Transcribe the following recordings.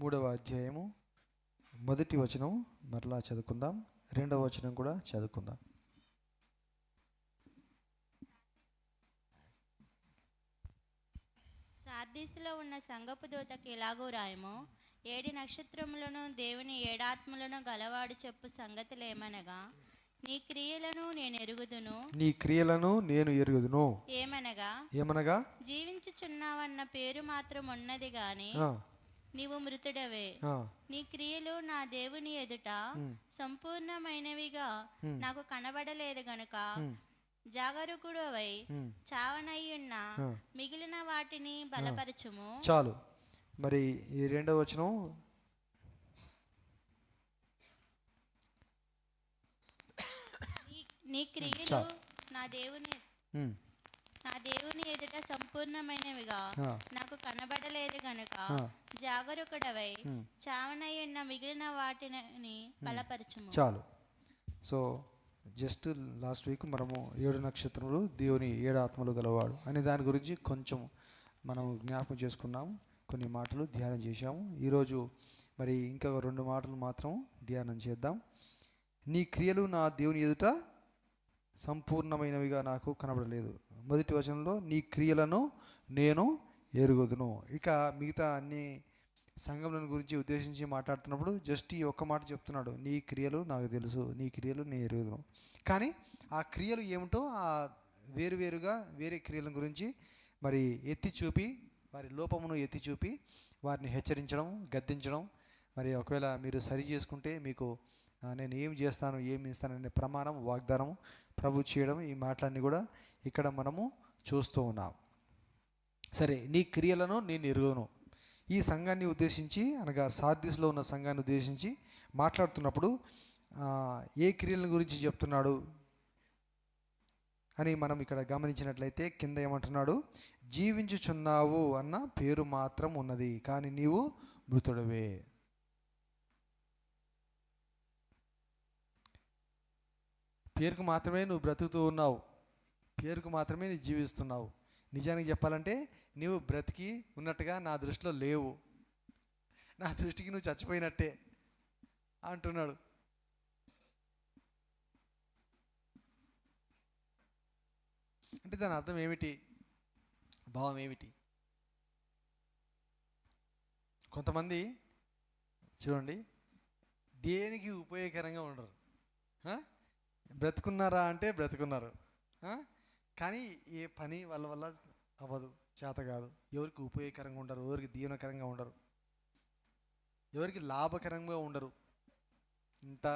3వ అధ్యాయము మొదటి వచనం మరలా చదువుకుందాం. 2వ వచనం కూడా చదువుకుందాం. సార్దీసులో ఉన్న సంగపు దూతకి ఎలాగో రాయము, 7 నక్షత్రములను దేవుని 7 ఆత్మలను గలవాడు చెప్పు సంగతులేమనగా, నీ క్రియలను నేను ఎరుగుదును. ఏమనగా జీవించుచున్నావన్న పేరు మాత్రం ఉన్నది గాని నీవు మృతుడవే. నీ క్రియలు నా దేవుని ఎదుట సంపూర్ణమైనవిగా నాకు కనబడలేదు గనుక జాగరూకుడవై చావనయ్యున్న మిగిలిన వాటిని బలపరచుము. చాలు. మరి ఈ 2వ వచనం నీ క్రియలు నా దేవుని ఎదుట సంపూర్ణమైనవిగా నాకు కనబడలేదు గనుక జాగరూకుడవై చావనయ్యున్న మిగిలిన వాటిని బలపరచుము. చాలు. సో జస్ట్ లాస్ట్ వీక్ మనము 7 నక్షత్రములు దేవుని 7 ఆత్మలు గలవాడు అనే దాని గురించి కొంచెం మనం జ్ఞాపకం చేసుకున్నాము, కొన్ని మాటలు ధ్యానం చేశాము. ఈరోజు మరి ఇంకా 2 మాటలు మాత్రం ధ్యానం చేద్దాం. నీ క్రియలు నా దేవుని ఎదుట సంపూర్ణమైనవిగా నాకు కనబడలేదు. మొదటి వచనంలో నీ క్రియలను నేను ఎరుగుదును. ఇక మిగతా అన్ని సంఘములను గురించి ఉద్దేశించి మాట్లాడుతున్నప్పుడు జస్ట్ ఈ ఒక్క మాట చెప్తున్నాడు, నీ క్రియలు నాకు తెలుసు, నీ క్రియలు నేను ఎరుగుదును. కానీ ఆ క్రియలు ఏమిటో ఆ వేరువేరుగా వేరే క్రియల గురించి మరి ఎత్తి చూపి, వారి లోపమును ఎత్తి చూపి వారిని హెచ్చరించడం, గద్దించడం, మరి ఒకవేళ మీరు సరి చేసుకుంటే మీకు నేను ఏం చేస్తాను, ఏమి ఇస్తాననే ప్రమాణం, వాగ్దానం ప్రభు చేయడం, ఈ మాటలన్నీ కూడా ఇక్కడ మనము చూస్తూ ఉన్నాం. సరే, నీ క్రియలను నేను ఎరుగును. ఈ సంఘాన్ని ఉద్దేశించి, అనగా సార్దీస్లో ఉన్న సంఘాన్ని ఉద్దేశించి మాట్లాడుతున్నప్పుడు ఏ క్రియల గురించి చెప్తున్నాడు అని మనం ఇక్కడ గమనించినట్లయితే కింద ఏమంటున్నాడు, జీవించుచున్నావు అన్న పేరు మాత్రం ఉన్నది కానీ నీవు మృతుడవే. పేరుకు మాత్రమే నువ్వు బ్రతుకుతూ ఉన్నావు, పేరుకు మాత్రమే నువ్వు జీవిస్తున్నావు. నిజానికి చెప్పాలంటే నీవు బ్రతికి ఉన్నట్టుగా నా దృష్టిలో లేవు, నా దృష్టికి నువ్వు చచ్చిపోయినట్టే అంటున్నాడు. అంటే దాని అర్థం ఏమిటి, భావం ఏమిటి? కొంతమంది చూడండి, దేనికి ఉపయోగకరంగా ఉండరు. బ్రతుకున్నారా అంటే బ్రతుకున్నారు, కానీ ఏ పని వాళ్ళ వల్ల అవ్వదు, చేత కాదు. ఎవరికి ఉపయోగకరంగా ఉండరు, ఎవరికి దీవెనకరంగా ఉండరు, ఎవరికి లాభకరంగా ఉండరు. ఇంత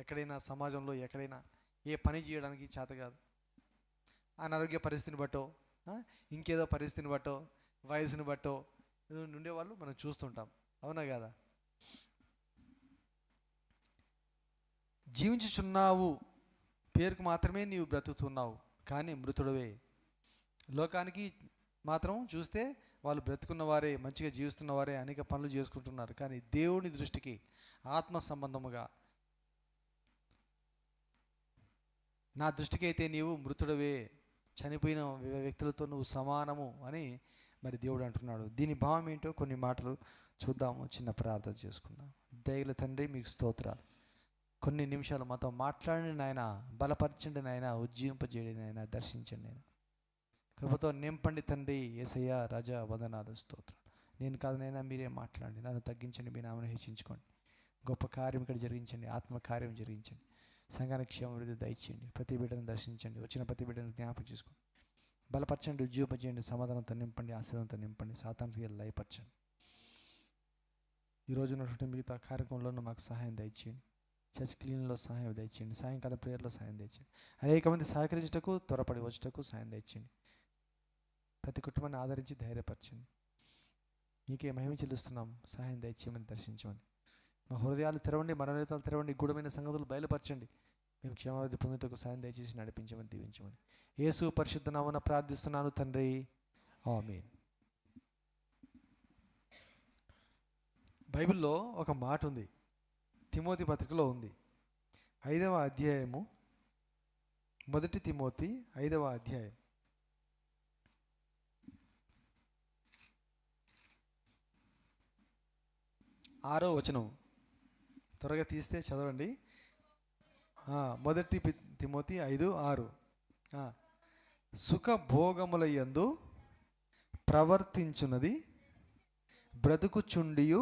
ఎక్కడైనా సమాజంలో ఎక్కడైనా ఏ పని చేయడానికి చేత కాదు. అనారోగ్య పరిస్థితిని బట్టో, ఇంకేదో పరిస్థితిని బట్టో, వయసుని బట్టో ఉండేవాళ్ళు మనం చూస్తుంటాం, అవునా కదా? జీవించుచున్నావు, పేరుకు మాత్రమే నీవు బ్రతుకుతున్నావు కానీ మృతుడవే. లోకానికి మాత్రం చూస్తే వాళ్ళు బ్రతుకున్న వారే, మంచిగా జీవిస్తున్న వారే, అనేక పనులు చేసుకుంటున్నారు. కానీ దేవుని దృష్టికి ఆత్మ సంబంధముగా, నా దృష్టికి అయితే నీవు మృతుడవే, చనిపోయిన వ్యక్తులతో నువ్వు సమానము అని మరి దేవుడు అంటున్నాడు. దీని భావం ఏంటో కొన్ని మాటలు చూద్దాము, చిన్న ప్రార్థన చేసుకుందాం. దయగల తండ్రి, మీకు స్తోత్రాలు. కొన్ని నిమిషాలు మాతో మాట్లాడండి నాయన, బలపరచండి నాయన, ఉజ్జీవింపజేయండి నాయన, దర్శించండి నాయన, కృపతో నింపండి తండ్రి. యేసయ్య రాజా, వందనాలు, స్తోత్రం. నేను కాదు నైనా, మీరే మాట్లాడండి, నన్ను తగ్గించండి, మీ నామను హెచ్చించుకోండి. గొప్ప కార్యం ఇక్కడ జరిగించండి, ఆత్మ కార్యం జరిగించండి. సంఘానికి క్షేమవృద్ధి దయచేయండి. ప్రతి బిడ్డను దర్శించండి, వచ్చిన ప్రతి బిడ్డను జ్ఞాపకం చేసుకోండి, బలపరచండి, ఉజ్జీవింపజేయండి, సమాధానంతో నింపండి, ఆశీర్వాదంతో నింపండి, సాతాను క్రియలు లయపరచండి. ఈరోజు ఉన్నటువంటి మిగతా కార్యక్రమంలో మాకు సహాయం దయచేయండి. చర్చ్ క్లీన్లో సహాయం దయచేయండి, సాయంకాల ప్రేయర్లో సహాయం దయచేయండి, అనేక మంది సహకరించటకు, త్వరపడి వచ్చటకు సహాయం దయచేయండి. ప్రతి కుటుంబాన్ని ఆదరించి ధైర్యపరచండి. మీకే మహిమ చెల్లిస్తున్నాం, సహాయం దయచేయమని, దర్శించమని. మా హృదయాలు తెరవండి, మనోనేతాలు తెరవండి, గూఢమైన సంగతులు బయలుపరచండి. మేము క్షేమాభివృద్ధి పొందుటకు సాయం దయచేసి నడిపించమని, దీవించమని యేసు పరిశుద్ధ నామమున ప్రార్థిస్తున్నాను తండ్రి, ఆమేన్. బైబిల్లో ఒక మాట ఉంది, తిమోతి పత్రికలో ఉంది, 5వ అధ్యాయము, 1 తిమోతి 5వ అధ్యాయం. 6వ వచనం త్వరగా తీస్తే చదవండి. మొదటి తిమోతి 5:6. సుఖభోగముల యందు ప్రవర్తించున్నది బ్రతుకుచుండియు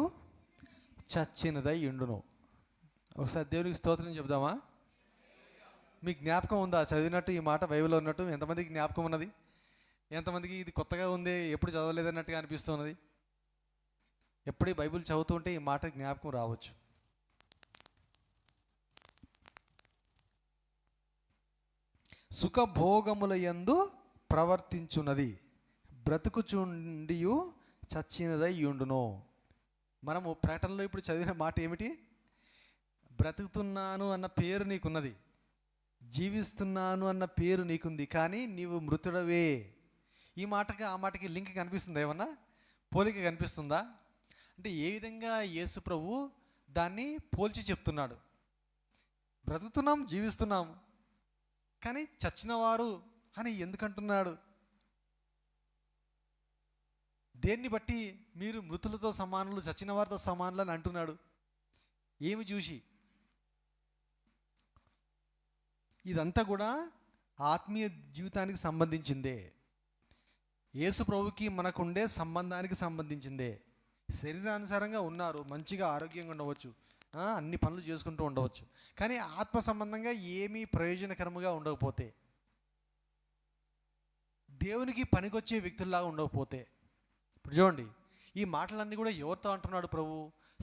చచ్చినదై ఉండును. ఒకసారి దేవునికి స్తోత్రం చెబుదామా? మీకు జ్ఞాపకం ఉందా చదివినట్టు ఈ మాట బైబిల్లో ఉన్నట్టు? ఎంతమందికి జ్ఞాపకం ఉన్నది? ఎంతమందికి ఇది కొత్తగా ఉంది, ఎప్పుడు చదవలేదన్నట్టుగా అనిపిస్తున్నది? ఎప్పుడు బైబిల్ చదువుతుంటే ఈ మాట జ్ఞాపకం రావచ్చు. సుఖభోగముల యందు ప్రవర్తించున్నది బ్రతుకుచుండియు చచ్చినదై ఉండును. మనము ప్రకటనలో ఇప్పుడు చదివిన మాట ఏమిటి? బ్రతుకుతున్నాను అన్న పేరు నీకున్నది, జీవిస్తున్నాను అన్న పేరు నీకుంది, కానీ నీవు మృతుడవే. ఈ మాటకి ఆ మాటకి లింక్ కనిపిస్తుందా? ఏమన్నా పోలిక కనిపిస్తుందా? అంటే ఏ విధంగా యేసు ప్రభు దాన్ని పోల్చి చెప్తున్నాడు? బ్రతుకుతున్నాం, జీవిస్తున్నాం, కానీ చచ్చినవారు అని ఎందుకంటున్నాడు? దేన్ని బట్టి మీరు మృతులతో సమానులు, చచ్చిన వారితో సమానులు అని అంటున్నాడు? ఏమి చూసి? ఇదంతా కూడా ఆత్మీయ జీవితానికి సంబంధించిందే. యేసు ప్రభుకి మనకుండే సంబంధానికి సంబంధించిందే. శరీరానుసారంగా ఉన్నారు, మంచిగా ఆరోగ్యంగా ఉండవచ్చు, అన్ని పనులు చేసుకుంటూ ఉండవచ్చు, కానీ ఆత్మ సంబంధంగా ఏమీ ప్రయోజనకరముగా ఉండకపోతే, దేవునికి పనికొచ్చే వ్యక్తుల్లాగా ఉండకపోతే, ఇప్పుడు చూడండి, ఈ మాటలన్నీ కూడా ఎవరితో అంటున్నాడు ప్రభు?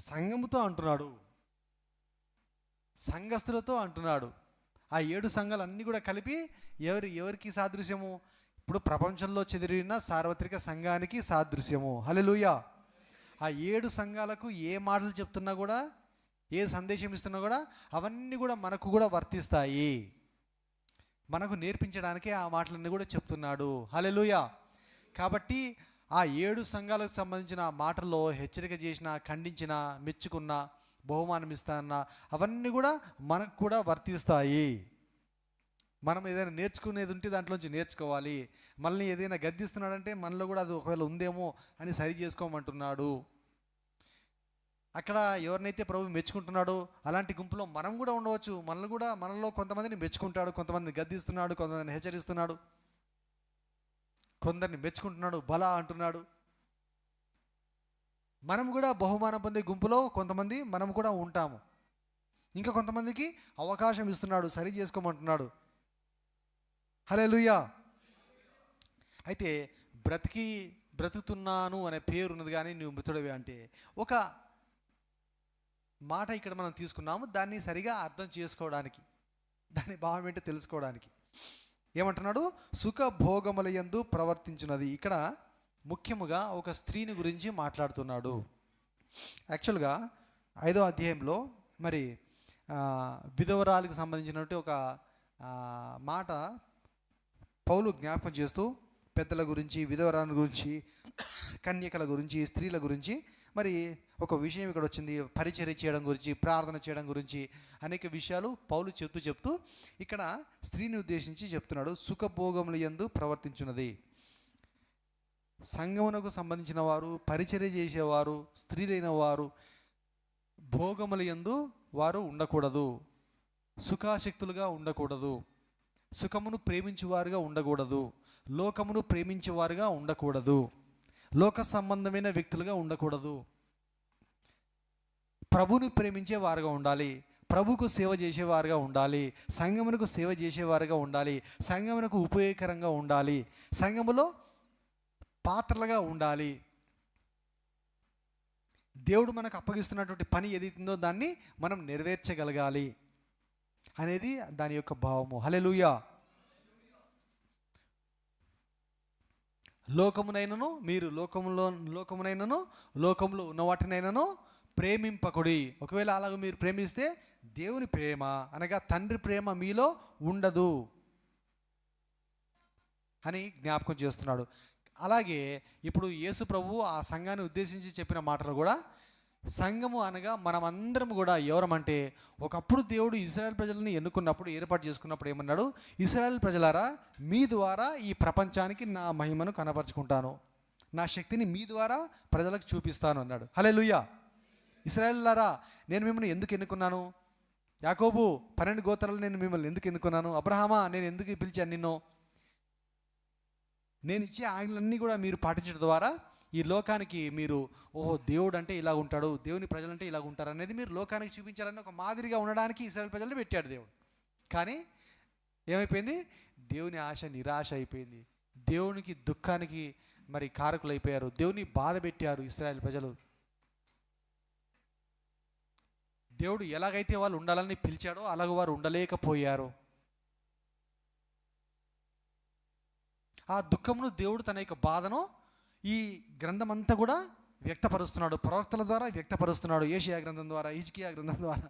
సంఘముతో అంటున్నాడు, సంఘస్థులతో అంటున్నాడు. ఆ 7 సంఘాలన్నీ కూడా కలిపి ఎవరికి సాదృశ్యము? ఇప్పుడు ప్రపంచంలో చెదిరిన సార్వత్రిక సంఘానికి సాదృశ్యము. హల్లెలూయా. ఆ 7 సంఘాలకు ఏ మాటలు చెప్తున్నా కూడా, ఏ సందేశం ఇస్తున్నా కూడా అవన్నీ కూడా మనకు కూడా వర్తిస్తాయి. మనకు నేర్పించడానికి ఆ మాటలన్నీ కూడా చెప్తున్నాడు. హల్లెలూయా. కాబట్టి ఆ 7 సంఘాలకు సంబంధించిన మాటల్లో హెచ్చరిక చేసిన, ఖండించిన, మెచ్చుకున్న, బహుమానం ఇస్తానన్న అవన్నీ కూడా మనకు కూడా వర్తిస్తాయి. మనం ఏదైనా నేర్చుకునేది ఉంటే దాంట్లోంచి నేర్చుకోవాలి. మనల్ని ఏదైనా గద్దిస్తున్నాడంటే మనలో కూడా అది ఒకవేళ ఉందేమో అని సరి చేసుకోమంటున్నాడు. అక్కడ ఎవరినైతే ప్రభు మెచ్చుకుంటున్నాడో అలాంటి గుంపులో మనం కూడా ఉండవచ్చు. మనలో కొంతమందిని మెచ్చుకుంటాడు, కొంతమందిని గద్దిస్తున్నాడు, కొంతమందిని హెచ్చరిస్తున్నాడు, కొందరిని మెచ్చుకుంటున్నాడు, బలా అంటున్నాడు. మనం కూడా బహుమానం పొందే గుంపులో కొంతమంది మనం కూడా ఉంటాము. ఇంకా కొంతమందికి అవకాశం ఇస్తున్నాడు, సరి చేసుకోమంటున్నాడు. హల్లెలూయా. అయితే బ్రతుకుతున్నాను అనే పేరు ఉన్నది, కానీ నువ్వు మృతుడవే అంటే ఒక మాట ఇక్కడ మనం తీసుకున్నాము. దాన్ని సరిగా అర్థం చేసుకోవడానికి, దాని భావం ఏంటో తెలుసుకోవడానికి ఏమంటున్నాడు? సుఖభోగముల యందు ప్రవర్తించున్నది. ఇక్కడ ముఖ్యముగా ఒక స్త్రీని గురించి మాట్లాడుతున్నాడు. యాక్చువల్గా 5వ అధ్యాయంలో మరి విధవరాలకు సంబంధించినటువంటి ఒక మాట పౌలు జ్ఞాపకం చేస్తూ పెద్దల గురించి, విధవరాల గురించి, కన్యకల గురించి, స్త్రీల గురించి మరి ఒక విషయం ఇక్కడ వచ్చింది. పరిచర్య చేయడం గురించి, ప్రార్థన చేయడం గురించి అనేక విషయాలు పౌలు చెప్తూ ఇక్కడ స్త్రీని ఉద్దేశించి చెప్తున్నాడు. సుఖభోగముల యందు ప్రవర్తించున్నది. సంఘమునకు సంబంధించిన వారు, పరిచర్య చేసేవారు, స్త్రీలైన వారు భోగముల యందు వారు ఉండకూడదు, సుఖాశక్తులుగా ఉండకూడదు, సుఖమును ప్రేమించేవారుగా ఉండకూడదు, లోకమును ప్రేమించేవారుగా ఉండకూడదు, లోక సంబంధమైన వ్యక్తులుగా ఉండకూడదు. ప్రభుని ప్రేమించే వారుగా ఉండాలి, ప్రభుకు సేవ చేసేవారుగా ఉండాలి, సంఘమునకు సేవ చేసేవారుగా ఉండాలి, సంఘమునకు ఉపయోగకరంగా ఉండాలి, సంఘములో పాత్రలుగా ఉండాలి. దేవుడు మనకు అప్పగిస్తున్నటువంటి పని ఏదైతుందో దాన్ని మనం నెరవేర్చగలగాలి అనేది దాని యొక్క భావము. హల్లెలూయా. మీరు లోకమునైనను లోకంలో ఉన్న వాటినైనను ప్రేమింపకుడి. ఒకవేళ అలాగ మీరు ప్రేమిస్తే దేవుని ప్రేమ అనగా తండ్రి ప్రేమ మీలో ఉండదు అని జ్ఞాపకం చేస్తున్నాడు. అలాగే ఇప్పుడు యేసు ప్రభువు ఆ సంఘాన్ని ఉద్దేశించి చెప్పిన మాటలు కూడా, సంఘము అనగా మనమందరం కూడా ఎవరమంటే, ఒకప్పుడు దేవుడు ఇశ్రాయేల్ ప్రజలను ఎన్నుకున్నప్పుడు, ఏర్పాటు చేసుకున్నప్పుడు ఏమన్నాడు? ఇశ్రాయేల్ ప్రజలారా, మీ ద్వారా ఈ ప్రపంచానికి నా మహిమను కనపరుచుకుంటాను, నా శక్తిని మీ ద్వారా ప్రజలకు చూపిస్తాను అన్నాడు. హల్లెలూయా. ఇశ్రాయేలులారా, నేను మిమ్మల్ని ఎందుకు ఎన్నుకున్నాను? యాకోబు 12 గోత్రాలు నేను మిమ్మల్ని ఎందుకు ఎన్నుకున్నాను? అబ్రహామా, నేను ఎందుకు పిలిచాను నిన్ను? నేను ఇచ్చే ఆజ్ఞలన్నీ కూడా మీరు పాటించడం ద్వారా ఈ లోకానికి మీరు, ఓహో దేవుడు అంటే ఇలా ఉంటాడు, దేవుని ప్రజలంటే ఇలా ఉంటారు అనేది మీరు లోకానికి చూపించాలని ఒక మాదిరిగా ఉండడానికి ఇశ్రాయేలు ప్రజలను పెట్టాడు దేవుడు. కానీ ఏమైపోయింది? దేవుని ఆశ నిరాశ అయిపోయింది. దేవునికి దుఃఖానికి మరి కారకులు అయిపోయారు. దేవుని బాధ పెట్టారు ఇశ్రాయేలు ప్రజలు. దేవుడు ఎలాగైతే వాళ్ళు ఉండాలని పిలిచాడో అలాగ వారు ఉండలేకపోయారు. ఆ దుఃఖమును దేవుడు తన యొక్క బాధను ఈ గ్రంథం అంతా కూడా వ్యక్తపరుస్తున్నాడు, ప్రవక్తల ద్వారా వ్యక్తపరుస్తున్నాడు. యెషయా గ్రంథం ద్వారా, హిజ్కియా గ్రంథం ద్వారా,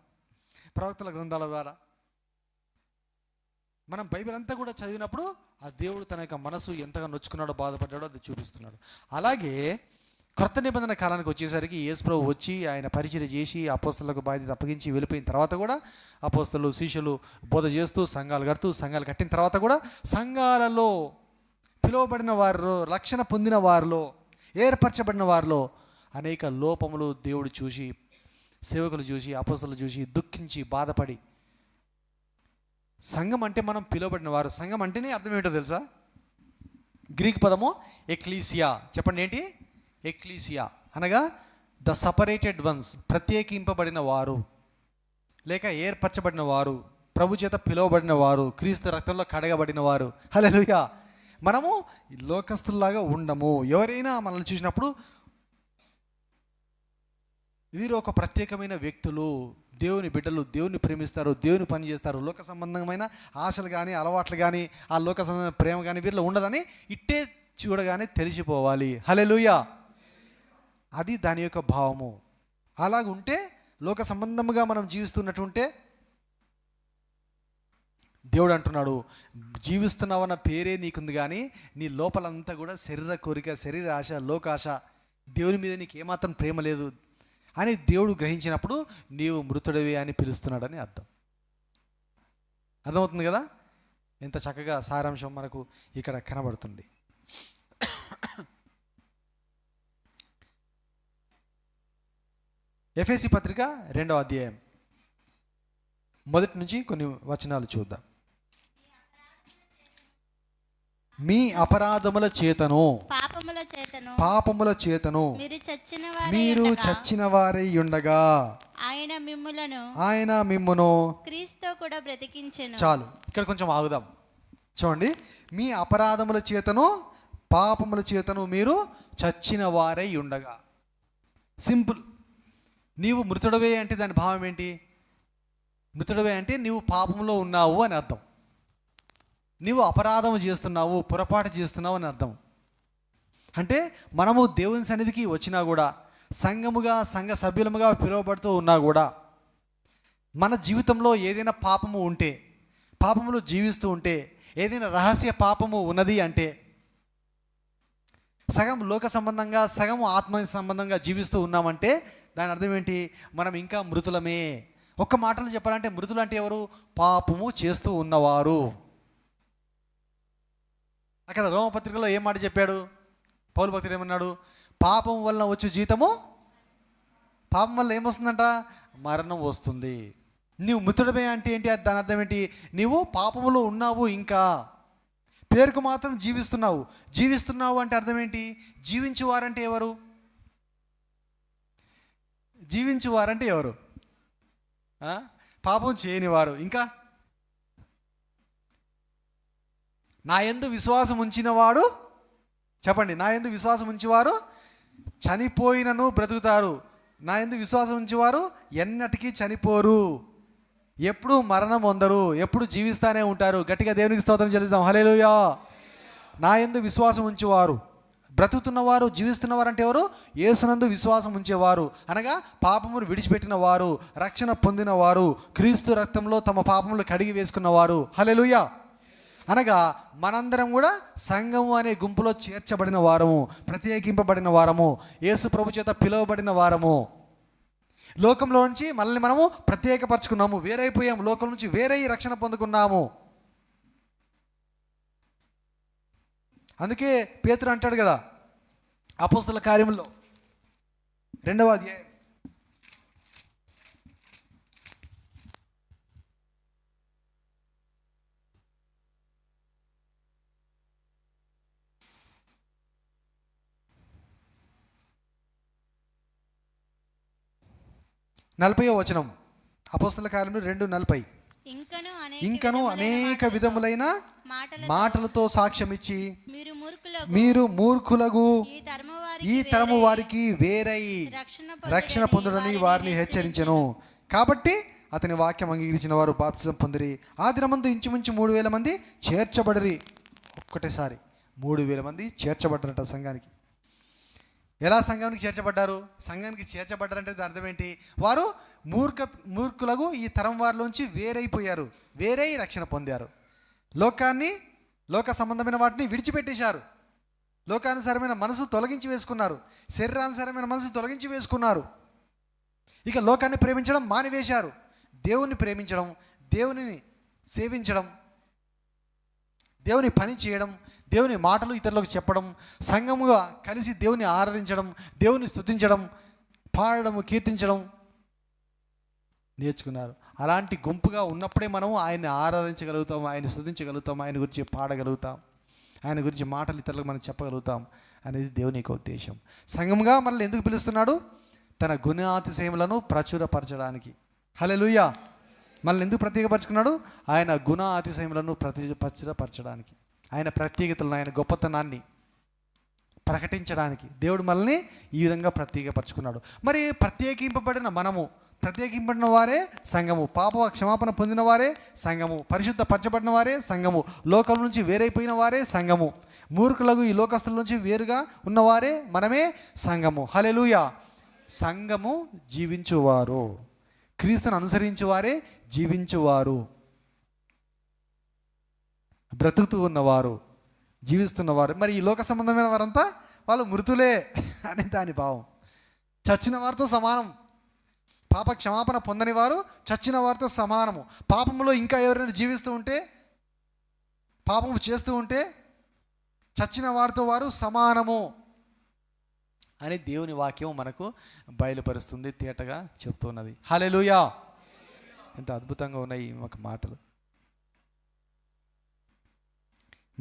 ప్రవక్తల గ్రంథాల ద్వారా మనం బైబిల్ అంతా కూడా చదివినప్పుడు ఆ దేవుడు తన యొక్క మనసు ఎంతగా నొచ్చుకున్నాడో, బాధపడ్డాడో అది చూపిస్తున్నాడు. అలాగే కొత్త నిబంధన కాలానికి వచ్చేసరికి యేసు ప్రభువు వచ్చి ఆయన పరిచర్య చేసి అపోస్తలులకు బాధ్యత అప్పగించి వెళ్ళిపోయిన తర్వాత కూడా అపోస్తలు శిష్యులు బోధ చేస్తూ సంఘాలు కడుతూ, సంఘాలు కట్టిన తర్వాత కూడా సంఘాలలో పిలువబడిన వారిలో, రక్షణ పొందిన వారిలో, ఏర్పరచబడిన వారిలో అనేక లోపములు దేవుడు చూసి, సేవకులు చూసి, అపోస్తలు చూసి దుఃఖించి బాధపడి, సంఘం అంటే మనం పిలువబడిన వారు. సంఘం అంటేనే అర్థం ఏంటో తెలుసా? గ్రీక్ పదము ఎక్లీసియా. చెప్పండి, ఏంటి ఎక్లీసియా అనగా? ద సపరేటెడ్ వన్స్, ప్రత్యేకింపబడిన వారు, లేక ఏర్పరచబడిన వారు, ప్రభు చేత పిలువబడిన వారు, క్రీస్తు రక్తంలో కడగబడిన వారు. హల్లెలూయా. మనము లోకస్తుల్లాగా ఉండము. ఎవరైనా మనల్ని చూసినప్పుడు వీరు ఒక ప్రత్యేకమైన వ్యక్తులు, దేవుని బిడ్డలు, దేవుని ప్రేమిస్తారు, దేవుని పని చేస్తారు, లోక సంబంధమైన ఆశలు కానీ అలవాట్లు కానీ ఆ లోక సంబంధమైన ప్రేమ కానీ వీరిలో ఉండదని ఇట్టే చూడగానే తెలిసిపోవాలి. హల్లెలూయా. అది దాని యొక్క భావము. అలాగుంటే లోక సంబంధముగా మనం జీవిస్తున్నట్టుంటే దేవుడు అంటున్నాడు, జీవిస్తున్నావన్న పేరే నీకుంది కానీ నీ లోపలంతా కూడా శరీర కోరిక, శరీర ఆశ, లోకాశ, దేవుని మీద నీకు ఏమాత్రం ప్రేమ లేదు అని దేవుడు గ్రహించినప్పుడు నీవు మృతుడివే అని పిలుస్తున్నాడని అర్థం. అర్థమవుతుంది కదా? ఎంత చక్కగా సారాంశం మనకు ఇక్కడ కనబడుతుంది. ఎఫెసీ పత్రిక 2వ అధ్యాయం మొదటి నుంచి కొన్ని వచనాలు చూద్దాం. మీ అపరాధముల చేతను, పాపముల చేతను మీరు చచ్చిన వారై ఉండగా ఆయన మిమ్మును క్రీస్తుతో కూడా బ్రతికించెను. చాలు, ఇక్కడ కొంచెం ఆగుదాం. చూడండి, మీ అపరాధముల చేతను, పాపముల చేతను మీరు చచ్చిన వారై ఉండగా. సింపుల్. నీవు మృతుడవే అంటే దాని భావం ఏంటి? మృతుడవే అంటే నీవు పాపంలో ఉన్నావు అని అర్థం. నీవు అపరాధం చేస్తున్నావు, పొరపాటు చేస్తున్నావు అని అర్థం. అంటే మనము దేవుని సన్నిధికి వచ్చినా కూడా, సంఘముగా, సంఘ సభ్యులముగా పిలువబడుతూ ఉన్నా కూడా, మన జీవితంలో ఏదైనా పాపము ఉంటే, పాపములు జీవిస్తూ ఉంటే, ఏదైనా రహస్య పాపము ఉన్నది అంటే, సగం లోక సంబంధంగా, సగం ఆత్మ సంబంధంగా జీవిస్తూ ఉన్నామంటే దాని అర్థం ఏంటి? మనం ఇంకా మృతులమే. ఒక్క మాటలో చెప్పాలంటే మృతులు అంటే ఎవరు? పాపము చేస్తూ ఉన్నవారు. అక్కడ రోమపత్రికలో ఏం మాట చెప్పాడు? పౌలు భక్తుడు ఏమన్నాడు? పాపం వలన వచ్చే జీతము, పాపం వల్ల ఏమొస్తుందంట? మరణం వస్తుంది. నీవు మృతుడమే అంటే ఏంటి? దాని అర్థం ఏంటి? నీవు పాపములో ఉన్నావు, ఇంకా పేరుకు మాత్రం జీవిస్తున్నావు. జీవిస్తున్నావు అంటే అర్థం ఏంటి? జీవించువారంటే ఎవరు? జీవించువారంటే ఎవరు? పాపం చేయనివారు. ఇంకా నా యందు విశ్వాసం ఉంచినవాడు, చెప్పండి, నా యందు విశ్వాసం ఉంచేవారు చనిపోయినను బ్రతుకుతారు. నా యందు విశ్వాసం ఉంచేవారు ఎన్నటికీ చనిపోరు, ఎప్పుడు మరణం పొందరు, ఎప్పుడు జీవిస్తానే ఉంటారు. గట్టిగా దేవునికి స్తోత్రం చెల్లిస్తాం. హల్లెలూయా. నా యందు విశ్వాసం ఉంచేవారు, బ్రతుకుతున్నవారు, జీవిస్తున్నవారు అంటే ఎవరు? యేసునందు విశ్వాసం ఉంచేవారు, అనగా పాపమును విడిచిపెట్టిన వారు, రక్షణ పొందిన వారు, క్రీస్తు రక్తంలో తమ పాపములు కడిగి వేసుకున్నవారు. హల్లెలూయా. అనగా మనందరం కూడా సంఘము అనే గుంపులో చేర్చబడిన వారము, ప్రత్యేకింపబడిన వారము, యేసు ప్రభు చేత పిలువబడిన వారము. లోకంలో నుంచి మనల్ని మనము ప్రత్యేకపరచుకున్నాము, వేరైపోయాము, లోకం నుంచి వేరే రక్షణ పొందుకున్నాము. అందుకే పేతురు అంటాడు కదా అపోస్తల కార్యముల్లో 2వ అధ్యాయం 40వ వచనం, అపోస్తల కార్యములు 2:40. ఇంకను అనేక విధములైన మాటలతో సాక్ష్యం ఇచ్చి మీరు మూర్ఖులకు ఈ తరము వారికి వేరై రక్షణ పొందుడని వారిని హెచ్చరించెను. కాబట్టి అతని వాక్యం అంగీకరించిన వారు బాప్తిజం పొందిరి. ఆ దినమందు ఇంచుమించు 3,000 మంది చేర్చబడిరి. ఒక్కటేసారి 3,000 మంది చేర్చబడ్డారట సంఘానికి. ఎలా సంఘానికి చేర్చబడ్డారు? సంఘానికి చేర్చబడ్డారంటే దాని అర్థం ఏంటి? వారు మూర్ఖులకు ఈ తరం వారిలోంచి వేరైపోయారు, వేరై రక్షణ పొందారు. లోక సంబంధమైన వాటిని విడిచిపెట్టేశారు. లోకానుసారమైన మనసు తొలగించి వేసుకున్నారు, శరీరానుసారమైన మనసు తొలగించి వేసుకున్నారు. ఇక లోకాన్ని ప్రేమించడం మానివేశారు. దేవుణ్ణి ప్రేమించడం, దేవుని సేవించడం, దేవుని పని చేయడం, దేవుని మాటలు ఇతరులకు చెప్పడం, సంఘముగా కలిసి దేవుని ఆరాధించడం, దేవుని స్తుతించడం, పాడడం, కీర్తించడం నేర్చుకున్నారు. అలాంటి గుంపుగా ఉన్నప్పుడే మనం ఆయన్ని ఆరాధించగలుగుతాం, ఆయన స్తుతించగలుగుతాం, ఆయన గురించి పాడగలుగుతాం, ఆయన గురించి మాటలు ఇతరులకు మనం చెప్పగలుగుతాం అనేది దేవుని యొక్క ఉద్దేశం. సంఘముగా మనల్ని ఎందుకు పిలుస్తున్నాడు? తన గుణాతిశయములను ప్రచురపరచడానికి. హల్లెలూయా. మనల్ని ఎందుకు ప్రత్యేకపరచుకున్నాడు? ఆయన గుణాతిశయములను ప్రచురపరచడానికి, ఆయన ప్రత్యేకతలను, ఆయన గొప్పతనాన్ని ప్రకటించడానికి దేవుడు మనల్ని ఈ విధంగా ప్రత్యేకపరచుకున్నాడు. మరి ప్రత్యేకింపబడిన వారే సంఘము, పాప క్షమాపణ పొందిన వారే సంఘము, పరిశుద్ధపరచబడిన వారే సంఘము, లోకం నుంచి వేరైపోయిన వారే సంఘము, మూర్ఖులకు ఈ లోకస్తుల నుంచి వేరుగా ఉన్నవారే మనమే సంఘము. హల్లెలూయా. సంఘము జీవించువారు, క్రీస్తును అనుసరించువారే జీవించువారు, బ్రతుకుతూ ఉన్నవారు, జీవిస్తున్నవారు. మరి ఈ లోక సంబంధమైన వారంతా వాళ్ళు మృతులే అని దాని భావం. చచ్చిన వారితో సమానం. పాప క్షమాపణ పొందని వారు చచ్చిన వారితో సమానము. పాపములో ఇంకా ఎవరైనా జీవిస్తూ ఉంటే, పాపము చేస్తూ ఉంటే చచ్చిన వారితో వారు సమానము అని దేవుని వాక్యం మనకు బయలుపరుస్తుంది, తేటగా చెప్తున్నది. హల్లెలూయా. ఎంత అద్భుతంగా ఉన్నాయి ఒక మాటలు.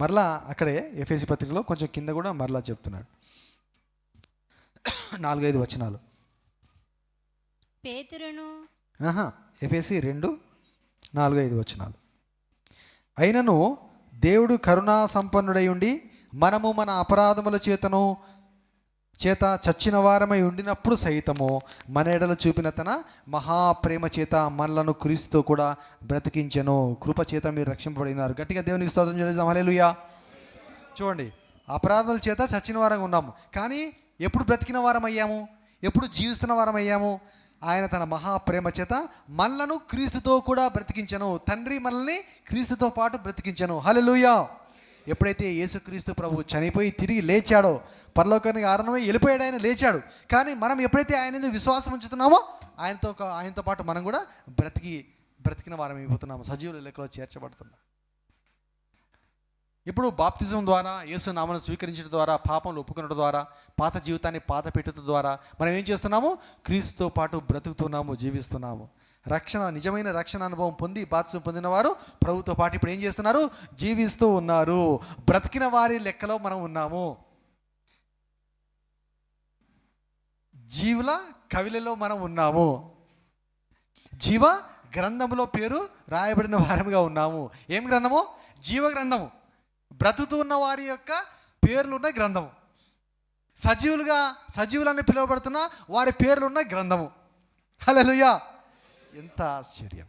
మరలా అక్కడే ఎఫెసీ పత్రికలో కొంచెం కింద కూడా మరలా చెప్తున్నాడు. 4-5 వచనాలు. పేతురును ఎఫెసీ 2:4-5 వచనాలు. అయినను దేవుడు కరుణా సంపన్నుడై ఉండి మనము మన అపరాధముల చేత చచ్చిన వారమై ఉండినప్పుడు సైతము మన ఎడల చూపిన తన మహాప్రేమ చేత మనలను క్రీస్తుతో కూడా బ్రతికించెను. కృప చేత మీరు రక్షింపబడినారు. గట్టిగా దేవునికి స్తోత్రం చేద్దాం. హల్లెలూయా. చూడండి, అపరాధాల చేత చచ్చిన వారంగా ఉన్నాము, కానీ ఎప్పుడు బ్రతికిన వారం అయ్యాము? ఎప్పుడు జీవిస్తున్న వారం అయ్యాము? ఆయన తన మహాప్రేమ చేత మనలను క్రీస్తుతో కూడా బ్రతికించెను. తండ్రి మనల్ని క్రీస్తుతో పాటు బ్రతికించెను. హల్లెలూయా. ఎప్పుడైతే యేసుక్రీస్తు ప్రభు చనిపోయి తిరిగి లేచాడో, పరలోకానికి ఆరణమై వెళ్ళిపోయాడు, ఆయన లేచాడు. కానీ మనం ఎప్పుడైతే ఆయన విశ్వాసం ఉంచుతున్నామో ఆయనతో పాటు మనం కూడా బ్రతికిన వారం అయిపోతున్నాము, సజీవుల లెక్కలో చేర్చబడుతున్నాం. ఇప్పుడు బాప్తిజం ద్వారా, యేసు నామమును స్వీకరించడం ద్వారా, పాపంలో ఒప్పుకొనడం ద్వారా, పాత జీవితాన్ని పాత పెట్టడం ద్వారా మనం ఏం చేస్తున్నాము? క్రీస్తుతో పాటు బ్రతుకుతున్నాము, జీవిస్తున్నాము. నిజమైన రక్షణ అనుభవం పొంది బాప్తిజం పొందిన వారు ప్రభుతో పాటు ఇప్పుడు ఏం చేస్తున్నారు? జీవిస్తూ ఉన్నారు. బ్రతికిన వారి లెక్కలో మనం ఉన్నాము. జీవుల కవిలలో మనం ఉన్నాము. జీవ గ్రంథములో పేరు రాయబడిన వారముగా ఉన్నాము. ఏం గ్రంథము? జీవ గ్రంథము. బ్రతుకుతూ ఉన్న వారి యొక్క పేర్లు ఉన్న గ్రంథము. సజీవులని పిలువబడుతున్న వారి పేర్లు ఉన్న గ్రంథము. హల్లెలూయా. ఎంత ఆశ్చర్యం.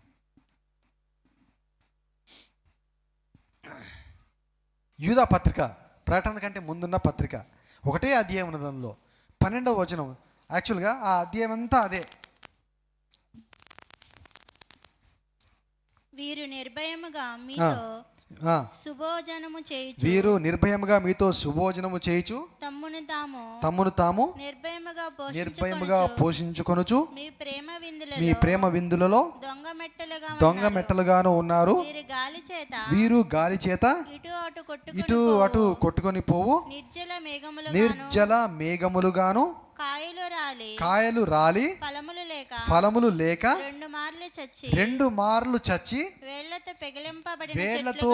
యూదా పత్రిక, ప్రకటన కంటే ముందున్న పత్రిక, ఒకటే అధ్యాయం ఉన్న దానిలో 12వ వచనం. యాక్చువల్గా ఆ అధ్యాయం అంతా అదే. వీరు నిర్భయముగా మీతో శుభోజనము చేయుచు, వీరు నిర్భయముగా మీతో శుభోజనము చేయుచు, తమ్మును తాము నిర్భయముగా పోషించుకొనుచు మీ ప్రేమ విందులలో దొంగ మెట్టలుగాను ఉన్నారు. వీరు గాలి చేత ఇటు అటు కొట్టుకొని పోవు నిర్జల మేఘములుగాను, కాయలు రాలి ఫలములు లేక 2 మార్లు చచ్చి వేళ్లతో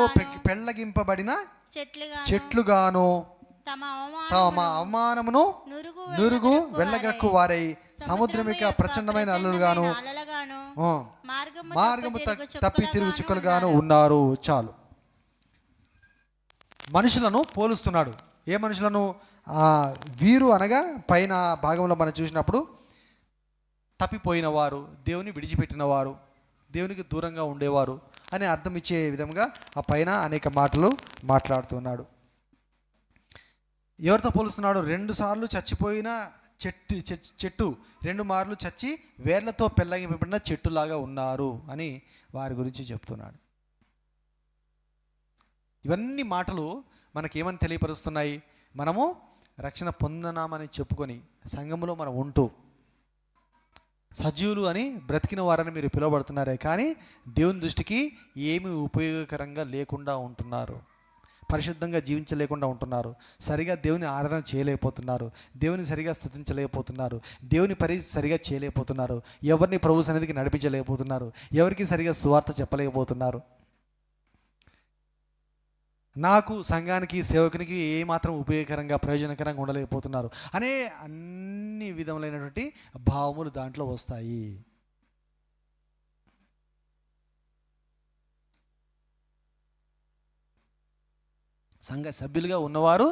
పెళ్లగింపబడిన చెట్లుగాను తమ అవమానమును నురుగు వెళ్ళగక్కు వారై సముద్రం యొక్క ప్రచండమైన అలలుగాను అలలుగాను ఆ, మార్గము తప్పి తిరుగు చుక్కలుగాను ఉన్నారు. చాలు. మనుషులను పోలుస్తున్నాడు. ఏ మనుషులను? వీరు అనగా పైన భాగంలో మనం చూసినప్పుడు తప్పిపోయిన వారు, దేవుని విడిచిపెట్టిన వారు, దేవునికి దూరంగా ఉండేవారు అని అర్థం ఇచ్చే విధంగా ఆ పైన అనేక మాటలు మాట్లాడుతున్నాడు. ఎవరితో పోలుస్తున్నాడు? 2 సార్లు చచ్చిపోయిన చెట్టు 2 మార్లు చచ్చి వేర్లతో పెళ్ళగింపబడిన చెట్టులాగా ఉన్నారు అని వారి గురించి చెప్తున్నాడు. ఇవన్నీ మాటలు మనకేమని తెలియపరుస్తున్నాయి? మనము రక్షణ పొందనామని చెప్పుకొని సంఘములో మనం ఉంటూ సజీవులు అని బ్రతికిన వారని మీరు పిలువబడుతున్నారే, కానీ దేవుని దృష్టికి ఏమి ఉపయోగకరంగా లేకుండా ఉంటున్నారు. పరిశుద్ధంగా జీవించలేకుండా ఉంటున్నారు. సరిగా దేవుని ఆరాధన చేయలేకపోతున్నారు. దేవుని సరిగా స్తుతించలేకపోతున్నారు. దేవుని పని సరిగా చేయలేకపోతున్నారు. ఎవరిని ప్రభు సన్నిధికి నడిపించలేకపోతున్నారు. ఎవరికి సరిగా సువార్త చెప్పలేకపోతున్నారు. నాకు, సంఘానికి, సేవకునికి ఏమాత్రం ఉపయోగకరంగా ప్రయోజనకరంగా ఉండలేకపోతున్నారు అనే అన్ని విధములైనటువంటి భావములు దాంట్లో వస్తాయి. సంఘ సభ్యులుగా ఉన్నవారు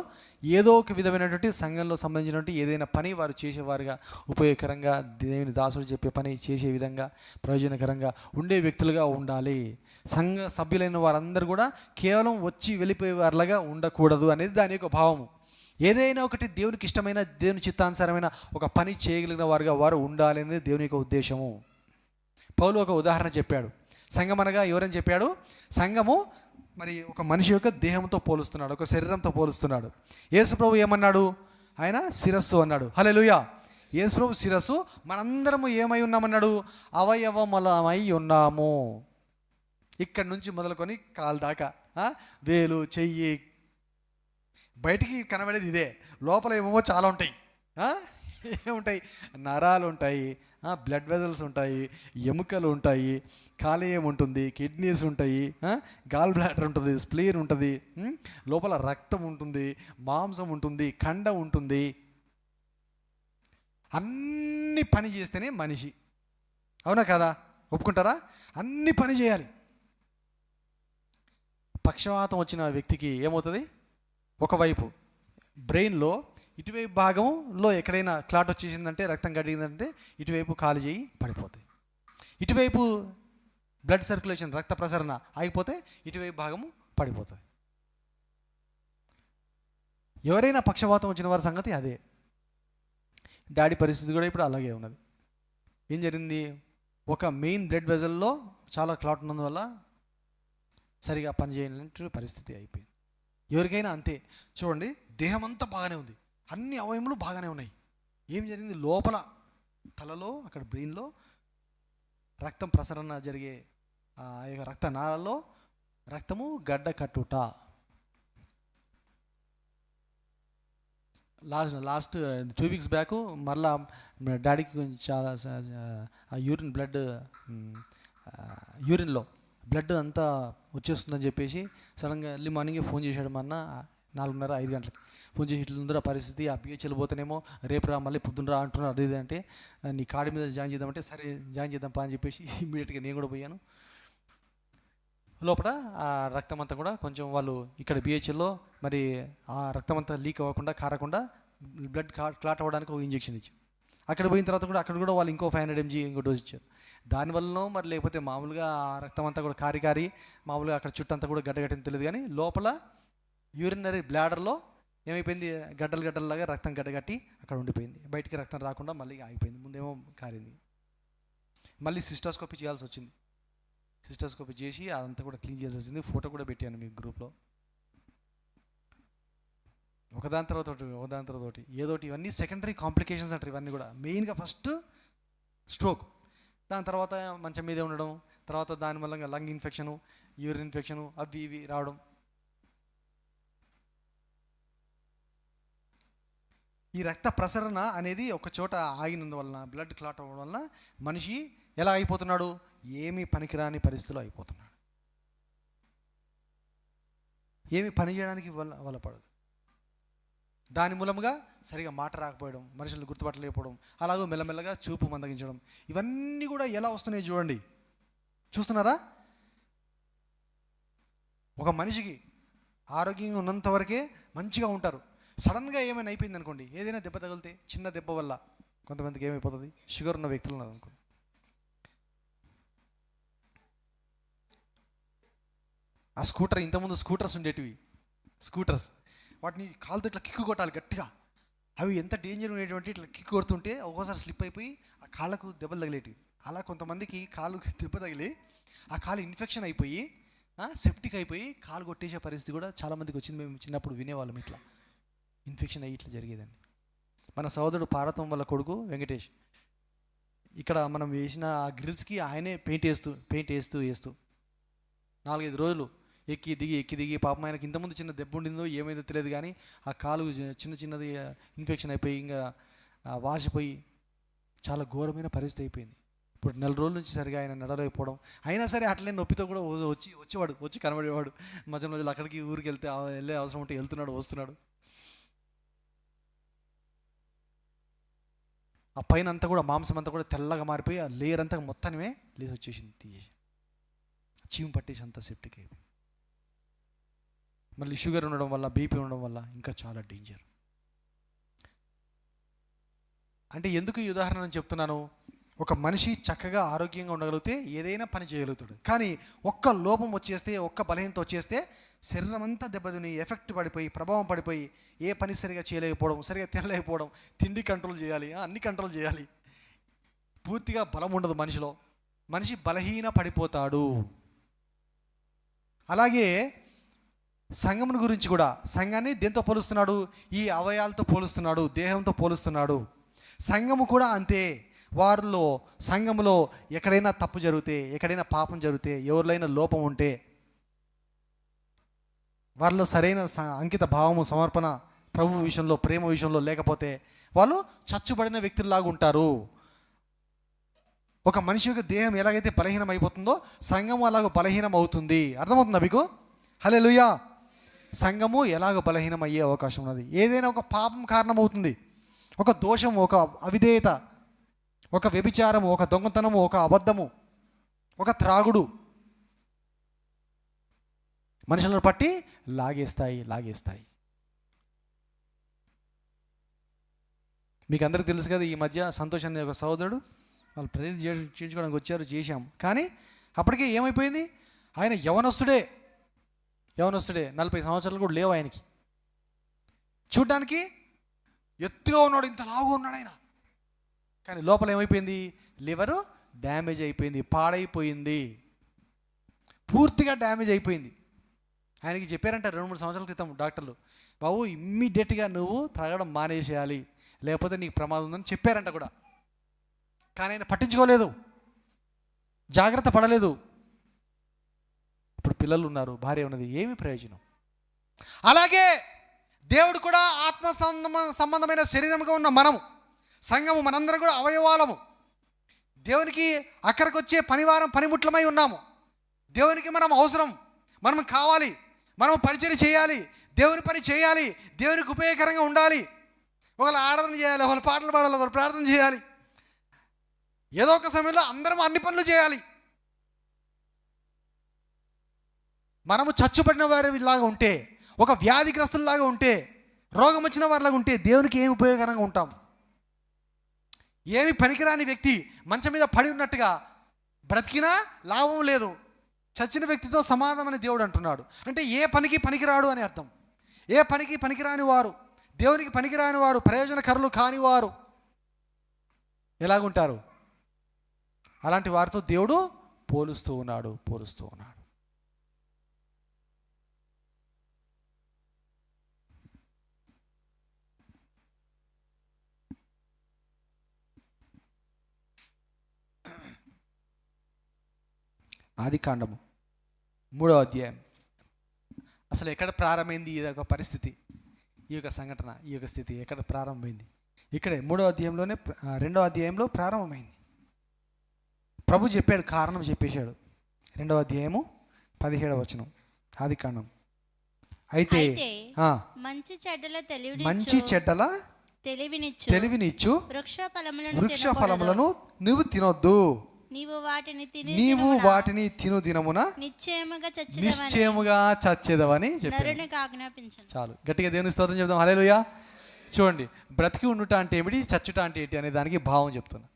ఏదో ఒక విధమైనటువంటి సంఘంలో సంబంధించినటువంటి ఏదైనా పని వారు చేసేవారుగా, ఉపయోగకరంగా, దేవుని దాసుడు చెప్పే పని చేసే విధంగా, ప్రయోజనకరంగా ఉండే వ్యక్తులుగా ఉండాలి. సంఘ సభ్యులైన వారందరూ కూడా కేవలం వచ్చి వెళ్ళిపోయే వారిలాగా ఉండకూడదు అనేది దాని యొక్క భావము. ఏదైనా ఒకటి దేవునికి ఇష్టమైన, దేవుని చిత్తానుసారమైన ఒక పని చేయగలిగిన వారుగా వారు ఉండాలి అనేది దేవుని యొక్క ఉద్దేశము. పౌలు ఒక ఉదాహరణ చెప్పాడు. సంఘం అనగా ఎవరని చెప్పాడు? సంఘము మరి ఒక మనిషి యొక్క దేహంతో పోలుస్తున్నాడు, ఒక శరీరంతో పోలుస్తున్నాడు. యేసుప్రభు ఏమన్నాడు? ఆయన శిరస్సు అన్నాడు. హల్లెలూయా. యేసుప్రభు శిరస్సు, మనందరము ఏమై ఉన్నామన్నాడు? అవయవములమై ఉన్నాము. ఇక్కడి నుంచి మొదలుకొని కాలు దాకా, వేలు, చెయ్యి, బయటికి కనబడేది ఇదే. లోపల ఏమేమో చాలా ఉంటాయి. ఏముంటాయి? నరాలు ఉంటాయి, బ్లడ్ వెజల్స్ ఉంటాయి, ఎముకలు ఉంటాయి, కాలేయం ఉంటుంది, కిడ్నీస్ ఉంటాయి, గాల్ బ్లాడర్ ఉంటుంది, స్ప్లీన్ ఉంటుంది, లోపల రక్తం ఉంటుంది, మాంసం ఉంటుంది, కండ ఉంటుంది. అన్ని పని చేస్తేనే మనిషి. అవునా కదా? ఒప్పుకుంటారా? అన్ని పని చేయాలి. పక్షవాతం వచ్చిన వ్యక్తికి ఏమవుతుంది? ఒకవైపు బ్రెయిన్లో ఇటువైపు భాగంలో ఎక్కడైనా క్లాట్ వచ్చేసిందంటే, రక్తం గడిగిందంటే ఇటువైపు కాలు చేయి పడిపోతాయి. ఇటువైపు బ్లడ్ సర్క్యులేషన్, రక్త ప్రసరణ ఆగిపోతే ఇటువైపు భాగము పడిపోతుంది. ఎవరైనా పక్షవాతం వచ్చిన వారి సంగతి అదే. డాడీ పరిస్థితి కూడా ఇప్పుడు అలాగే ఉన్నది. ఏం జరిగింది? ఒక మెయిన్ బ్లడ్ వెజల్లో చాలా క్లాట్ ఉన్నందువల్ల సరిగా పనిచేయలేని పరిస్థితి అయిపోయింది. ఎవరికైనా అంతే. చూడండి, దేహం అంతా బాగానే ఉంది, అన్ని అవయములు బాగానే ఉన్నాయి. ఏం జరిగింది? లోపల తలలో, అక్కడ బ్రెయిన్లో రక్తం ప్రసరణ జరిగే ఆ యొక్క రక్త నాళాల్లో రక్తము గడ్డ కట్టుట. లాస్ట్ 2 weeks బ్యాక్ మరలా డాడీకి కొంచెం చాలా యూరిన్ యూరిన్లో బ్లడ్ అంతా వచ్చేస్తుందని చెప్పేసి సడన్గా ఎర్లీ మార్నింగే ఫోన్ చేశాడు. మా అన్న 4:30-5 గంటలకి ఫోన్ చేసి, ఇట్లుందిరా పరిస్థితి, ఆ పిహెచ్ఎల్ పోతేనేమో రేపు రా, మళ్ళీ పొద్దున్న రా అంటున్నారు. అది ఇది అంటే, నీ కార్డు మీద జాయిన్ చేద్దామంటే సరే జాయిన్ చేద్దాంపా అని చెప్పేసి ఇమీడియట్గా నేను కూడా పోయాను. లోపల ఆ రక్తం అంతా కూడా కొంచెం వాళ్ళు ఇక్కడ బిహెచ్ఎల్లో మరి ఆ రక్తం అంతా లీక్ అవ్వకుండా, కారకుండా బ్లడ్ క్లాట్ అవ్వడానికి ఒక ఇంజెక్షన్ ఇచ్చి, అక్కడ పోయిన తర్వాత కూడా అక్కడ కూడా వాళ్ళు ఇంకో 500 mg ఇంకో డోస్ ఇచ్చారు. దానివల్లనో మరి లేకపోతే మామూలుగా ఆ రక్తం అంతా కూడా కారి మామూలుగా అక్కడ చుట్టంతా కూడా గడ్డగట్టింది తెలియదు, కానీ లోపల యూరినరీ బ్లాడర్లో ఏమైపోయింది? గడ్డలాగా రక్తం గడ్డగట్టి అక్కడ ఉండిపోయింది. బయటికి రక్తం రాకుండా మళ్ళీ ఆగిపోయింది. ముందేమో కారింది. మళ్ళీ సిస్టోస్కోపీ చేయాల్సి వచ్చింది. సిస్టోస్కోపీ చేసి అదంతా కూడా క్లీన్ చేయాల్సి వచ్చింది. ఫోటో కూడా పెట్టాను మీ గ్రూప్లో. ఒకదాని తర్వాత ఒకటి ఏదోటి. ఇవన్నీ సెకండరీ కాంప్లికేషన్స్ అంటారు. ఇవన్నీ కూడా మెయిన్గా ఫస్ట్ స్ట్రోక్, దాని తర్వాత మంచం మీదే ఉండడం, తర్వాత దాని వల్ల లంగ్ ఇన్ఫెక్షను, యూరిన్ ఇన్ఫెక్షను, అవి ఇవి రావడం. ఈ రక్త ప్రసరణ అనేది ఒక చోట ఆగినందువలన, బ్లడ్ క్లాట్ అవ్వడం వలన మనిషి ఎలా అయిపోతున్నాడు? ఏమీ పనికిరాని పరిస్థితిలో అయిపోతున్నాడు. ఏమి పని చేయడానికి వల్ల పడదు. దాని మూలంగా సరిగా మాట రాకపోవడం, మనుషులు గుర్తుపట్టలేకపోవడం, అలాగే మెల్లమెల్లగా చూపు మందగించడం, ఇవన్నీ కూడా ఎలా వస్తున్నాయి చూడండి. చూస్తున్నారా? ఒక మనిషికి ఆరోగ్యంగా ఉన్నంత వరకే మంచిగా ఉంటారు. సడన్గా ఏమైనా అయిపోయింది అనుకోండి, ఏదైనా దెబ్బ తగిలితే, చిన్న దెబ్బ వల్ల కొంతమందికి ఏమైపోతుంది, షుగర్ ఉన్న వ్యక్తులు ఉన్నారు అనుకోండి, ఆ స్కూటర్, ఇంతకుముందు స్కూటర్స్ ఉండేటివి, స్కూటర్స్, వాటిని కాలుతో ఇట్లా కిక్కు కొట్టాలి గట్టిగా. అవి ఎంత డేంజర్ ఉండేటువంటి, ఇట్లా కిక్కు కొడుతుంటే ఒక్కోసారి స్లిప్ అయిపోయి ఆ కాళ్ళకు దెబ్బలు తగిలేటివి. అలా కొంతమందికి కాలు దెబ్బ తగిలి ఆ కాలు ఇన్ఫెక్షన్ అయిపోయి సెప్టిక్ అయిపోయి కాలు కొట్టేసే పరిస్థితి కూడా చాలామందికి వచ్చింది. మేము చిన్నప్పుడు వినేవాళ్ళం, ఇట్లా ఇన్ఫెక్షన్ అయ్యి ఇట్లా జరిగేదండి. మన సోదరుడు పార్వతం వాళ్ళ కొడుకు వెంకటేష్, ఇక్కడ మనం వేసిన ఆ గ్రిల్స్కి ఆయనే పెయింట్ వేస్తూ 4-5 రోజులు ఎక్కి దిగి పాపం ఆయనకి ఇంతకుముందు చిన్న దెబ్బ ఉండిందో ఏమైందో తెలియదు, కానీ ఆ కాలు చిన్నది ఇన్ఫెక్షన్ అయిపోయి ఇంకా వాసిపోయి చాలా ఘోరమైన పరిస్థితి అయిపోయింది. ఇప్పుడు 4 రోజుల నుంచి సరిగా ఆయన నడలేకపోవడం, అయినా సరే అట్లనే నొప్పితో కూడా వచ్చి కనబడేవాడు. మధ్యలో అక్కడికి ఊరికి వెళ్ళే అవసరం ఉంటే వెళ్తున్నాడు, వస్తున్నాడు. ఆ పైన అంతా కూడా మాంసం అంతా కూడా తెల్లగా మారిపోయి ఆ లేయర్ అంతా మొత్తమే లేసి వచ్చేసింది, తీసేసి చీము పట్టేసి అంతా సెప్టిక్ అయిపోయింది. మళ్ళీ షుగర్ ఉండడం వల్ల, బీపీ ఉండడం వల్ల ఇంకా చాలా డేంజర్. అంటే ఎందుకు ఈ ఉదాహరణ నేను చెప్తున్నాను? ఒక మనిషి చక్కగా ఆరోగ్యంగా ఉండగలిగితే ఏదైనా పని చేయగలుగుతాడు. కానీ ఒక్క లోపం వచ్చేస్తే, ఒక్క బలహీనత వచ్చేస్తే శరీరం అంతా దెబ్బతిని ఎఫెక్ట్ పడిపోయి, ప్రభావం పడిపోయి ఏ పని సరిగా చేయలేకపోవడం, సరిగా తినలేకపోవడం, తిండి కంట్రోల్ చేయాలి, అన్ని కంట్రోల్ చేయాలి, పూర్తిగా బలం ఉండదు మనిషిలో, మనిషి బలహీన పడిపోతాడు. అలాగే సంఘముని గురించి కూడా, సంఘాన్ని దేంతో పోలుస్తున్నాడు? ఈ అవయవాలతో పోలుస్తున్నాడు, దేహంతో పోలుస్తున్నాడు. సంఘము కూడా అంతే. వారిలో, సంఘములో ఎక్కడైనా తప్పు జరిగితే, ఎక్కడైనా పాపం జరిగితే, ఎవరిలైనా లోపం ఉంటే, వారిలో సరైన అంకిత భావము, సమర్పణ, ప్రభు విషయంలో, ప్రేమ విషయంలో లేకపోతే వాళ్ళు చచ్చుబడిన వ్యక్తుల్లాగా ఉంటారు. ఒక మనిషి యొక్క దేహం ఎలాగైతే బలహీనం అయిపోతుందో సంఘము అలాగ బలహీనం అవుతుంది. అర్థమవుతుందా మీకు? హల్లెలూయా. సంఘము ఎలాగ బలహీనం అయ్యే అవకాశం ఉన్నది. ఏదైనా ఒక పాపం కారణమవుతుంది, ఒక దోషం, ఒక అవిధేయత, ఒక వ్యభిచారము, ఒక దొంగతనము, ఒక అబద్ధము, ఒక త్రాగుడు మనుషులను పట్టి లాగేస్తాయి. మీకు అందరికీ తెలుసు కదా, ఈ మధ్య సంతోష్ అనే ఒక సహోదరుడు వాళ్ళు ప్రేరణ చేయించుకోవడానికి వచ్చారు, చేశాం. కానీ అప్పటికే ఏమైపోయింది, ఆయన యవనస్తుడే, 40 సంవత్సరాలు కూడా లేవు ఆయనకి. చూడ్డానికి ఎత్తుగా ఉన్నాడు, ఇంత లావుగా ఉన్నాడు ఆయన, కానీ లోపల ఏమైపోయింది, లివరు డ్యామేజ్ అయిపోయింది, పాడైపోయింది, పూర్తిగా డ్యామేజ్ అయిపోయింది. ఆయనకి చెప్పారంట 2-3 సంవత్సరాల క్రితం డాక్టర్లు, బాబు ఇమ్మీడియట్గా నువ్వు త్రాగడం మానేసేయాలి, లేకపోతే నీకు ప్రమాదం ఉందని చెప్పారంట కూడా. కానీ ఆయన పట్టించుకోలేదు, జాగ్రత్త పడలేదు. ఇప్పుడు పిల్లలు ఉన్నారు, భార్య ఉన్నది, ఏమి ప్రయోజనం? అలాగే దేవుడు కూడా ఆత్మ సంబంధమైన శరీరంగా ఉన్న మనము, సంఘము, మనందరం కూడా అవయవాలము. దేవునికి అక్కడికి వచ్చే పనిముట్లమై ఉన్నాము. దేవునికి మనం అవసరం, మనం కావాలి, మనం పరిచయం చేయాలి, దేవుని పని చేయాలి, దేవునికి ఉపయోగకరంగా ఉండాలి. ఒకళ్ళు ఆరాధన చేయాలి, ఒకళ్ళు పాటలు పాడాలి, ఒకళ్ళు ప్రార్థన చేయాలి. ఏదో ఒక సమయంలో అందరం అన్ని పనులు చేయాలి. మనము చచ్చుబడిన వారిలాగా ఉంటే, ఒక వ్యాధిగ్రస్తుల్లాగా ఉంటే, రోగం వచ్చిన వారిలాగా ఉంటే దేవునికి ఏమి ఉపయోగకరంగా ఉంటాం? ఏమి పనికిరాని వ్యక్తి మంచం మీద పడి ఉన్నట్టుగా బ్రతికినా లాభం లేదు, చచ్చిన వ్యక్తితో సమానమని దేవుడు అంటున్నాడు. అంటే ఏ పనికి పనికిరాడు అని అర్థం. ఏ పనికి పనికిరాని వారు, దేవునికి పనికిరాని వారు, ప్రయోజనకరులు కాని వారు ఎలాగుంటారు? అలాంటి వారితో దేవుడు పోలుస్తూ ఉన్నాడు. ఆదికాండము 3వ అధ్యాయం. అసలు ఎక్కడ ప్రారంభమైంది ఈ యొక్క పరిస్థితి, ఈ యొక్క సంఘటన, ఈ యొక్క స్థితి ఎక్కడ ప్రారంభమైంది? ఇక్కడే 3వ అధ్యాయంలోనే, 2వ అధ్యాయంలో ప్రారంభమైంది. ప్రభు చెప్పాడు, కారణం చెప్పేశాడు. 2వ అధ్యాయము 17వ వచనం, ఆదికాండం అయితే అయితే ఆ, మంచి చెడ్డల మంచి చెడ్డల తెలివినిచ్చు తెలివినిచ్చు వృక్ష ఫలములను వృక్ష తినకూడదు. ఫలములను నువ్వు తినొద్దు. నీవు వాటిని తిని నీవు వాటిని తిను దినమున నిశ్చయముగా చచ్చిదవని నిశ్చయముగా చచ్చేదవని చెప్పారు. నరునికి ఆజ్ఞాపించను. చాలు, గట్టిగా దేవుని స్తోత్రం చెప్దాం. హల్లెలూయా. చూడండి, బ్రతికి ఉండుట అంటే ఏమిటి, చచ్చుట అంటే ఏంటి అనే దానికి భావం చెప్తున్నా.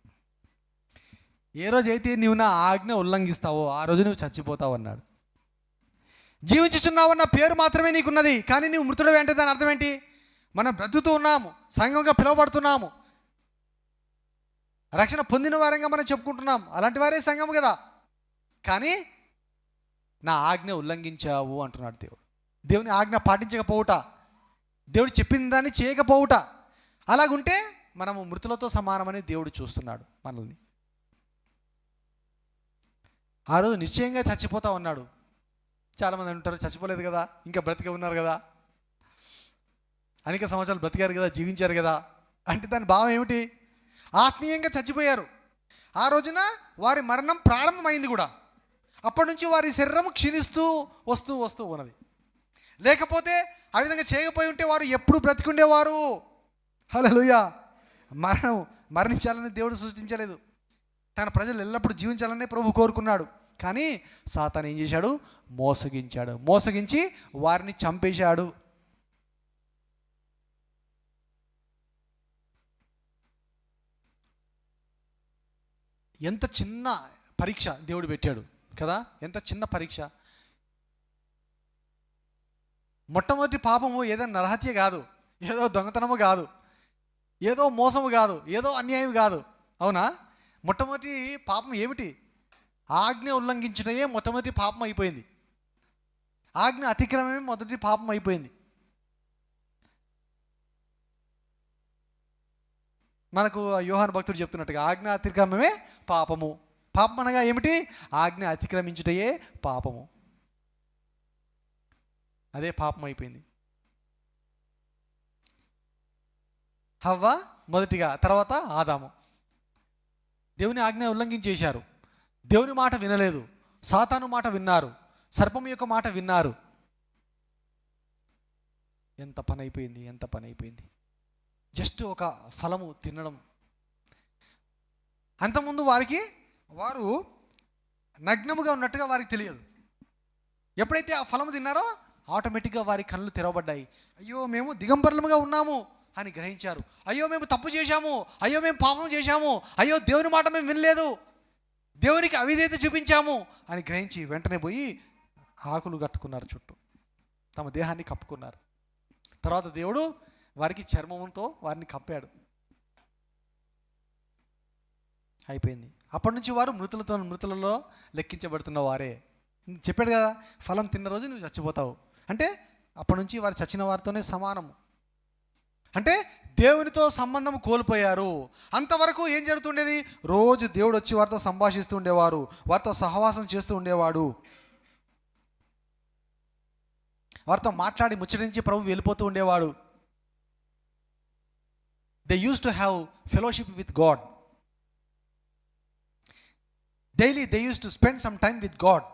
ఏ రోజైతే నీవు నా ఆజ్ఞ ఉల్లంఘిస్తావో ఆ రోజు నువ్వు చచ్చిపోతావు అన్నాడు. జీవించుచున్నావు అన్న పేరు మాత్రమే నీకున్నది, కానీ నువ్వు మృతుడవి అంటే దాని అర్థం ఏంటి? మనం బ్రతుకుతూ ఉన్నాము, సంఘంగా పిలువబడుతున్నాము, రక్షణ పొందిన వారంగా మనం చెప్పుకుంటున్నాం, అలాంటి వారే సంఘము కదా. కానీ నా ఆజ్ఞ ఉల్లంఘించావు అంటున్నాడు దేవుడు. దేవుని ఆజ్ఞ పాటించకపోవుట, దేవుడు చెప్పిన దాన్ని చేయకపోవుట, అలాగుంటే మనము మృతులతో సమానమని దేవుడు చూస్తున్నాడు మనల్ని. ఆ రోజు నిశ్చయంగా చచ్చిపోతా ఉన్నాడు. చాలామంది అంటారు చచ్చిపోలేదు కదా, ఇంకా బ్రతికే ఉన్నారు కదా, అనేక సంవత్సరాలు బ్రతికారు కదా, జీవించారు కదా అంటే దాని భావం ఏమిటి? ఆత్మీయంగా చచ్చిపోయారు. ఆ రోజున వారి మరణం ప్రారంభమైంది కూడా. అప్పటి నుంచి వారి శరీరం క్షీణిస్తూ వస్తూ వస్తూ ఉన్నది. లేకపోతే ఆ విధంగా చేయకపోయి ఉంటే వారు ఎప్పుడు బ్రతికుండేవారు. హల్లెలూయా. మరణించాలని దేవుడు సృష్టించలేదు, తన ప్రజలు ఎల్లప్పుడూ జీవించాలని ప్రభు కోరుకున్నాడు. కానీ సాతాను ఏం చేశాడు? మోసగించాడు. మోసగించి వారిని చంపేశాడు. ఎంత చిన్న పరీక్ష దేవుడు పెట్టాడు కదా, ఎంత చిన్న పరీక్ష. మొట్టమొదటి పాపము ఏదో నరహత్య కాదు, ఏదో దొంగతనము కాదు, ఏదో మోసము కాదు, ఏదో అన్యాయం కాదు. అవునా? మొట్టమొదటి పాపం ఏమిటి? ఆజ్ఞ ఉల్లంఘించడమే మొట్టమొదటి పాపం అయిపోయింది. ఆజ్ఞ అతిక్రమమే మొదటి పాపం అయిపోయింది. మనకు యోహాను భక్తుడు చెప్తున్నట్టుగా ఆజ్ఞ అతిక్రమమే పాపము. పాపం అనగా ఏమిటి? ఆజ్ఞ అతిక్రమించుటయే పాపము. అదే పాపం అయిపోయింది. హవ్వ మొదటిగా, తర్వాత ఆదాము. దేవుని ఆజ్ఞ ఉల్లంఘించేశారు, దేవుని మాట వినలేదు, సాతాను మాట విన్నారు, సర్పం యొక్క మాట విన్నారు. ఎంత పని అయిపోయింది, ఎంత పని అయిపోయింది. జస్ట్ ఒక ఫలము తినడం. అంతకుముందు వారు నగ్నముగా ఉన్నట్టుగా వారికి తెలియదు. ఎప్పుడైతే ఆ ఫలము తిన్నారో ఆటోమేటిక్గా వారి కళ్ళు తెరవబడ్డాయి. అయ్యో మేము దిగంబరులముగా ఉన్నాము అని గ్రహించారు. అయ్యో మేము తప్పు చేశాము, అయ్యో మేము పాపం చేశాము, అయ్యో దేవుని మాట మేము వినలేదు, దేవునికి అవిధేయత చూపించాము అని గ్రహించి వెంటనే పోయి ఆకులు కట్టుకున్నారు, చుట్టూ తమ దేహాన్ని కప్పుకున్నారు. తర్వాత దేవుడు వారికి చర్మంతో వారిని కప్పాడు. అయిపోయింది. అప్పటి నుంచి వారు మృతులలో లెక్కించబడుతున్న వారే. చెప్పాడు కదా, ఫలం తిన్న రోజు నువ్వు చచ్చిపోతావు అంటే అప్పటి నుంచి వారు చచ్చిన వారితోనే సమానము. అంటే దేవునితో సంబంధం కోల్పోయారు. అంతవరకు ఏం జరుగుతుండేది? రోజు దేవుడు వచ్చి వారితో సంభాషిస్తూ ఉండేవారు, వారితో సహవాసం చేస్తూ ఉండేవాడు, వారితో మాట్లాడి ముచ్చరించి ప్రభు వెళ్ళిపోతూ ఉండేవాడు. They use to have fellowship with God. Daily they use to spend some time with God.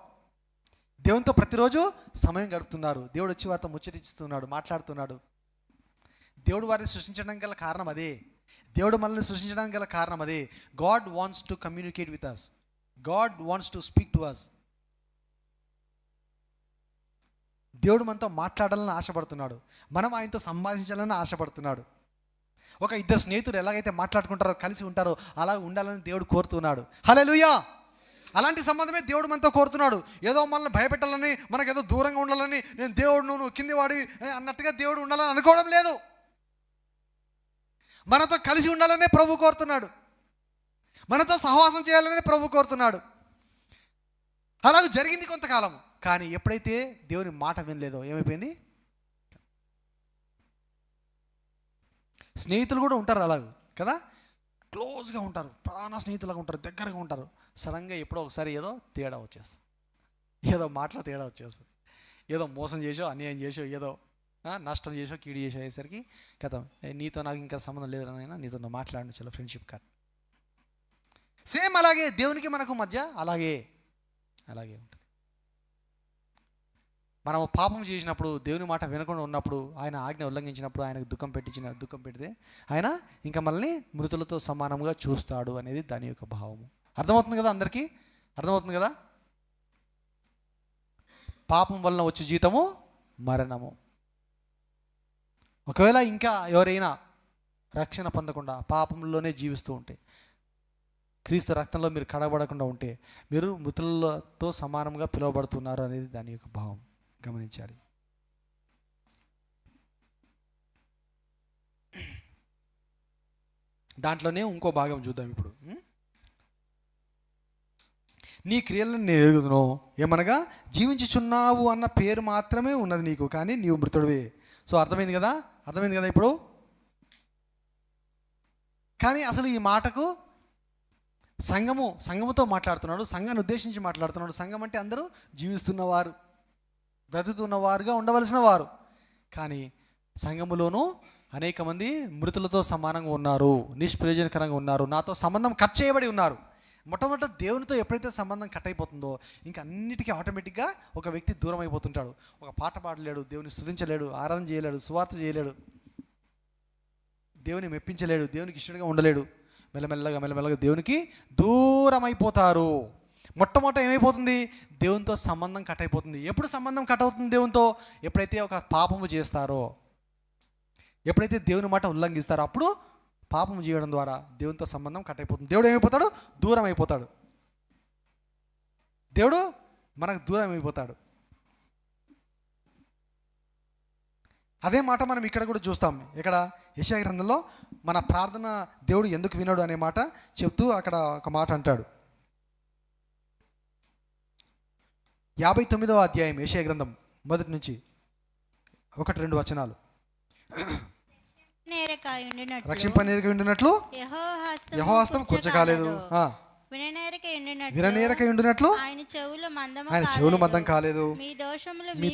దేవునితో ప్రతిరోజు సమయం గడుపుతున్నారు. దేవుడు వచ్చి వారితో ముచ్చటిస్తున్నాడు, మాట్లాడుతున్నాడు. దేవుడు వారిని సృష్టించడానికి గల కారణం అదే. దేవుడు మనల్ని సృష్టించడానికి గల కారణం అదే. God wants to communicate with us. God wants to speak to us. దేవుడు మనతో మాట్లాడాలని ఆశపడుతున్నాడు, మనం ఆయనతో సంభాషించాలని ఆశపడుతున్నాడు. ఒక ఇద్దరు స్నేహితులు ఎలాగైతే మాట్లాడుకుంటారో, కలిసి ఉంటారో అలా ఉండాలని దేవుడు కోరుతున్నాడు. హల్లెలూయా. అలాంటి సంబంధమే దేవుడు మనతో కోరుతున్నాడు. ఏదో మనల్ని భయపెట్టాలని, మనకేదో దూరంగా ఉండాలని, నేను దేవుడు నువ్వు కింది వాడి అన్నట్టుగా దేవుడు ఉండాలని అనుకోవడం లేదు. మనతో కలిసి ఉండాలనే ప్రభు కోరుతున్నాడు, మనతో సహవాసం చేయాలనే ప్రభు కోరుతున్నాడు. అలాగే జరిగింది కొంతకాలం. కానీ ఎప్పుడైతే దేవుని మాట వినలేదో ఏమైపోయింది? స్నేహితులు కూడా ఉంటారు అలాగే కదా, క్లోజ్గా ఉంటారు, ప్రాణ స్నేహితులుగా ఉంటారు, దగ్గరగా ఉంటారు. సడన్గా ఎప్పుడో ఒకసారి ఏదో తేడా వచ్చేస్తుంది, ఏదో మాటలో తేడా వచ్చేస్తుంది, ఏదో మోసం చేసో, అన్యాయం చేసో, ఏదో నష్టం చేసో, కీడు చేసో అయ్యేసరికి కథం, నీతో నాకు ఇంకా సంబంధం లేదనైనా నీతో మాట్లాడిన చాలా ఫ్రెండ్షిప్ కట్. సేమ్ అలాగే దేవునికి మనకు మధ్య అలాగే ఉంటుంది. మనము పాపం చేసినప్పుడు, దేవుని మాట వినకుండా ఉన్నప్పుడు, ఆయన ఆజ్ఞ ఉల్లంఘించినప్పుడు, ఆయనకు దుఃఖం పెడితే ఆయన ఇంకా మనల్ని మృతులతో సమానంగా చూస్తాడు అనేది దాని యొక్క భావము. అర్థమవుతుంది కదా అందరికీ? అర్థమవుతుంది కదా? పాపం వలన వచ్చే జీతము మరణము. ఒకవేళ ఇంకా ఎవరైనా రక్షణ పొందకుండా పాపంలోనే జీవిస్తూ ఉంటే, క్రీస్తు రక్తంలో మీరు కడగబడకుండా ఉంటే, మీరు మృతులతో సమానంగా పిలువబడుతున్నారు అనేది దాని యొక్క భావం. గమనించాలి. దాంట్లోనే ఇంకో భాగం చూద్దాం ఇప్పుడు. నీ క్రియలను నేను ఎరుగుదును, ఏమనగా జీవించుచున్నావు అన్న పేరు మాత్రమే ఉన్నది నీకు, కానీ నీవు మృతుడివే. సో అర్థమైంది కదా ఇప్పుడు. కానీ అసలు ఈ మాటకు సంఘముతో మాట్లాడుతున్నాడు, సంఘాన్ని ఉద్దేశించి మాట్లాడుతున్నాడు. సంఘం అంటే అందరూ జీవిస్తున్నవారు, బ్రతుకుతున్నవారుగా ఉండవలసిన వారు. కానీ సంఘములోనూ అనేక మంది మృతులతో సమానంగా ఉన్నారు, నిష్ప్రయోజనకరంగా ఉన్నారు, నాతో సంబంధం కట్ చేయబడి ఉన్నారు. మొట్టమొదట దేవునితో ఎప్పుడైతే సంబంధం కట్ అయిపోతుందో ఇంకా అన్నిటికీ ఆటోమేటిక్గా ఒక వ్యక్తి దూరం అయిపోతుంటాడు. ఒక పాట పాడలేడు, దేవుని స్తుతించలేడు, ఆరాధన చేయలేడు, సువార్త చేయలేడు, దేవుని మెప్పించలేడు, దేవునికి ఇష్టంగా ఉండలేడు. మెల్లమెల్లగా దేవునికి దూరం అయిపోతారు. మొట్టమొదట ఏమైపోతుంది? దేవునితో సంబంధం కట్ అయిపోతుంది. ఎప్పుడు సంబంధం కట్ అవుతుంది దేవునితో? ఎప్పుడైతే ఒక పాపము చేస్తారో, ఎప్పుడైతే దేవుని మాట ఉల్లంఘిస్తారో, అప్పుడు పాపం చేయడం ద్వారా దేవునితో సంబంధం కట్ అయిపోతుంది. దేవుడు ఏమైపోతాడు? దూరం అయిపోతాడు. దేవుడు మనకు దూరం అయిపోతాడు. అదే మాట మనం ఇక్కడ కూడా చూస్తాం. ఇక్కడ యెషయా గ్రంథంలో మన ప్రార్థన దేవుడు ఎందుకు వినడు అనే మాట చెప్తూ అక్కడ ఒక మాట అంటాడు. 59వ అధ్యాయం యెషయా గ్రంథం మొదటి నుంచి 1-2 వచనాలు. రక్షింపనేరక ఉండినట్లు యెహోవా హస్తం కూర్చకాలేదు, విననేరక ఉండినట్లు ఆయన చెవులు మందం కాలేదు. మీ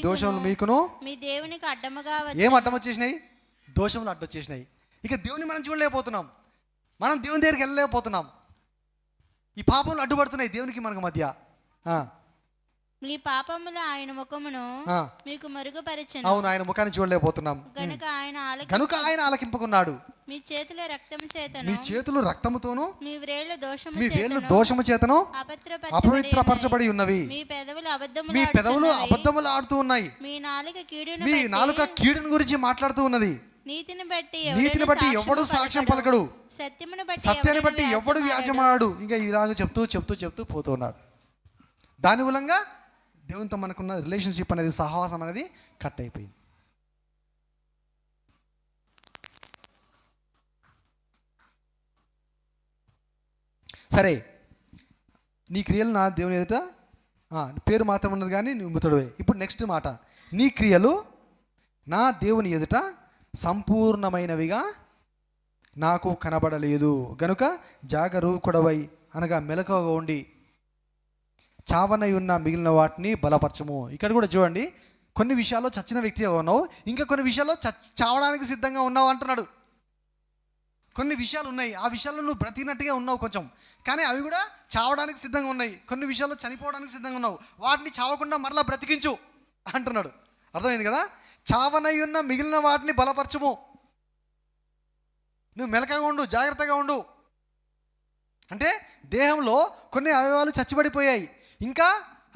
దోషములు మీకును మీ దేవునికి అడ్డముగా ఏం అడ్డం వచ్చేసినాయి? దోషములు అడ్డొచ్చేసినాయి. ఇక దేవుని మనం చూడలేకపోతున్నాం, మనం దేవుని దగ్గరికి వెళ్ళలేకపోతున్నాం. ఈ పాపములు అడ్డుపడుతున్నాయి దేవునికి మనకు మధ్య. మీ పాపములు ఆయన ముఖమును మీకు మరుగుపరిచెను. అవును, ఆయన ముఖాన్ని చూడలేకపోతున్నాం కనుక ఆయన ఆలకింపుకున్నాడు. మీ చేతుల రక్తము చేతను, మీ చేతులు రక్తముతోను, మీ వ్రేళ్లు దోషము చేతను అపవిత్రపరచబడి ఉన్నవి. మీ పెదవులు అబద్ధములు ఆడుతూ ఉన్నాయి. మీ నాలుక కీడును గురించి మాట్లాడుతూ ఉన్నది. నీతిని బట్టి ఎవడు సాక్ష్యం పలకడు, సత్యాన్ని బట్టి ఎవడు వ్యాజ్యమాడు. ఇంకా ఇలాగ చెప్తూ పోతున్నాడు. దాని మూలంగా దేవునితో మనకున్న రిలేషన్షిప్ అనేది, సహవాసం అనేది కట్ అయిపోయింది. సరే, నీ క్రియలు నా దేవుని ఎదుట పేరు మాత్రం ఉన్నది కానీ నువ్వు మృతుడివే. ఇప్పుడు నెక్స్ట్ మాట, నీ క్రియలు నా దేవుని ఎదుట సంపూర్ణమైనవిగా నాకు కనబడలేదు గనుక జాగరూకుడవై, అనగా మెలకువగా ఉండి చావనై ఉన్న మిగిలిన వాటిని బలపరచము. ఇక్కడ కూడా చూడండి, కొన్ని విషయాల్లో చచ్చిన వ్యక్తిగా ఉన్నావు, ఇంకా కొన్ని విషయాల్లో చావడానికి సిద్ధంగా ఉన్నావు అంటున్నాడు. కొన్ని విషయాలు ఉన్నాయి, ఆ విషయాల్లో నువ్వు బ్రతికినట్టుగా ఉన్నావు కొంచెం, కానీ అవి కూడా చావడానికి సిద్ధంగా ఉన్నాయి. కొన్ని విషయాల్లో చనిపోవడానికి సిద్ధంగా ఉన్నావు, వాటిని చావకుండా మరలా బ్రతికించు అంటున్నాడు. అర్థమైంది కదా? చావనై ఉన్న మిగిలిన వాటిని బలపరచము. నువ్వు మెలకగా ఉండు, జాగ్రత్తగా ఉండు. అంటే దేహంలో కొన్ని అవయవాలు చచ్చిపడిపోయాయి, ఇంకా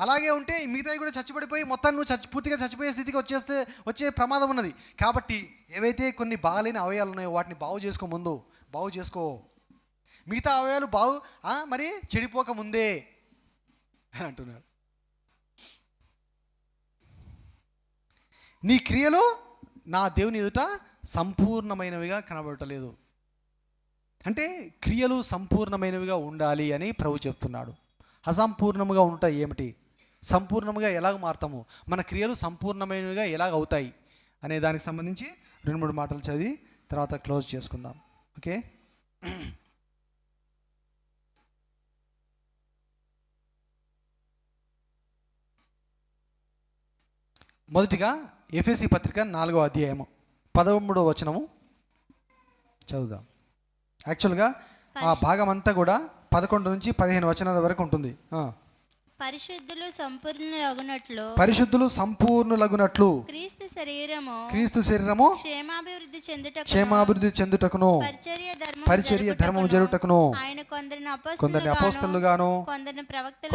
అలాగే ఉంటే మిగతావి కూడా చచ్చిపడిపోయి మొత్తం నువ్వు పూర్తిగా చచ్చిపోయే స్థితికి వచ్చే ప్రమాదం ఉన్నది. కాబట్టి ఏవైతే కొన్ని బాగాలేని అవయవాలు ఉన్నాయో వాటిని బాగు చేసుకో. మిగతా అవయవాలు మరి చెడిపోక ముందే అంటున్నాడు. నీ క్రియలు నా దేవుని ఎదుట సంపూర్ణమైనవిగా కనబడటలేదు. అంటే క్రియలు సంపూర్ణమైనవిగా ఉండాలి అని ప్రభు చెప్తున్నాడు. అసంపూర్ణముగా ఉంటాయి ఏమిటి, సంపూర్ణముగా ఎలాగ మారుతాము, మన క్రియలు సంపూర్ణమైనవిగా ఎలాగ అవుతాయి అనే దానికి సంబంధించి 2-3 మాటలు చదివి తర్వాత క్లోజ్ చేసుకుందాం. ఓకే, మొదటిగా ఎఫెసీ పత్రిక 4వ అధ్యాయము 13వ వచనము చదువుదాం. యాక్చువల్గా ఆ భాగం అంతా కూడా 11 నుంచి 15 వచనాల వరకు ఉంటుంది. పరిశుద్ధులు సంపూర్ణులగునట్లు క్రీస్తు శరీరము క్షేమాభివృద్ధి చెందుటకును పరిచర్య ధర్మము జరుగుటకును ఆయన కొందరిని కొందరిని అపోస్తలుగాను కొందరిని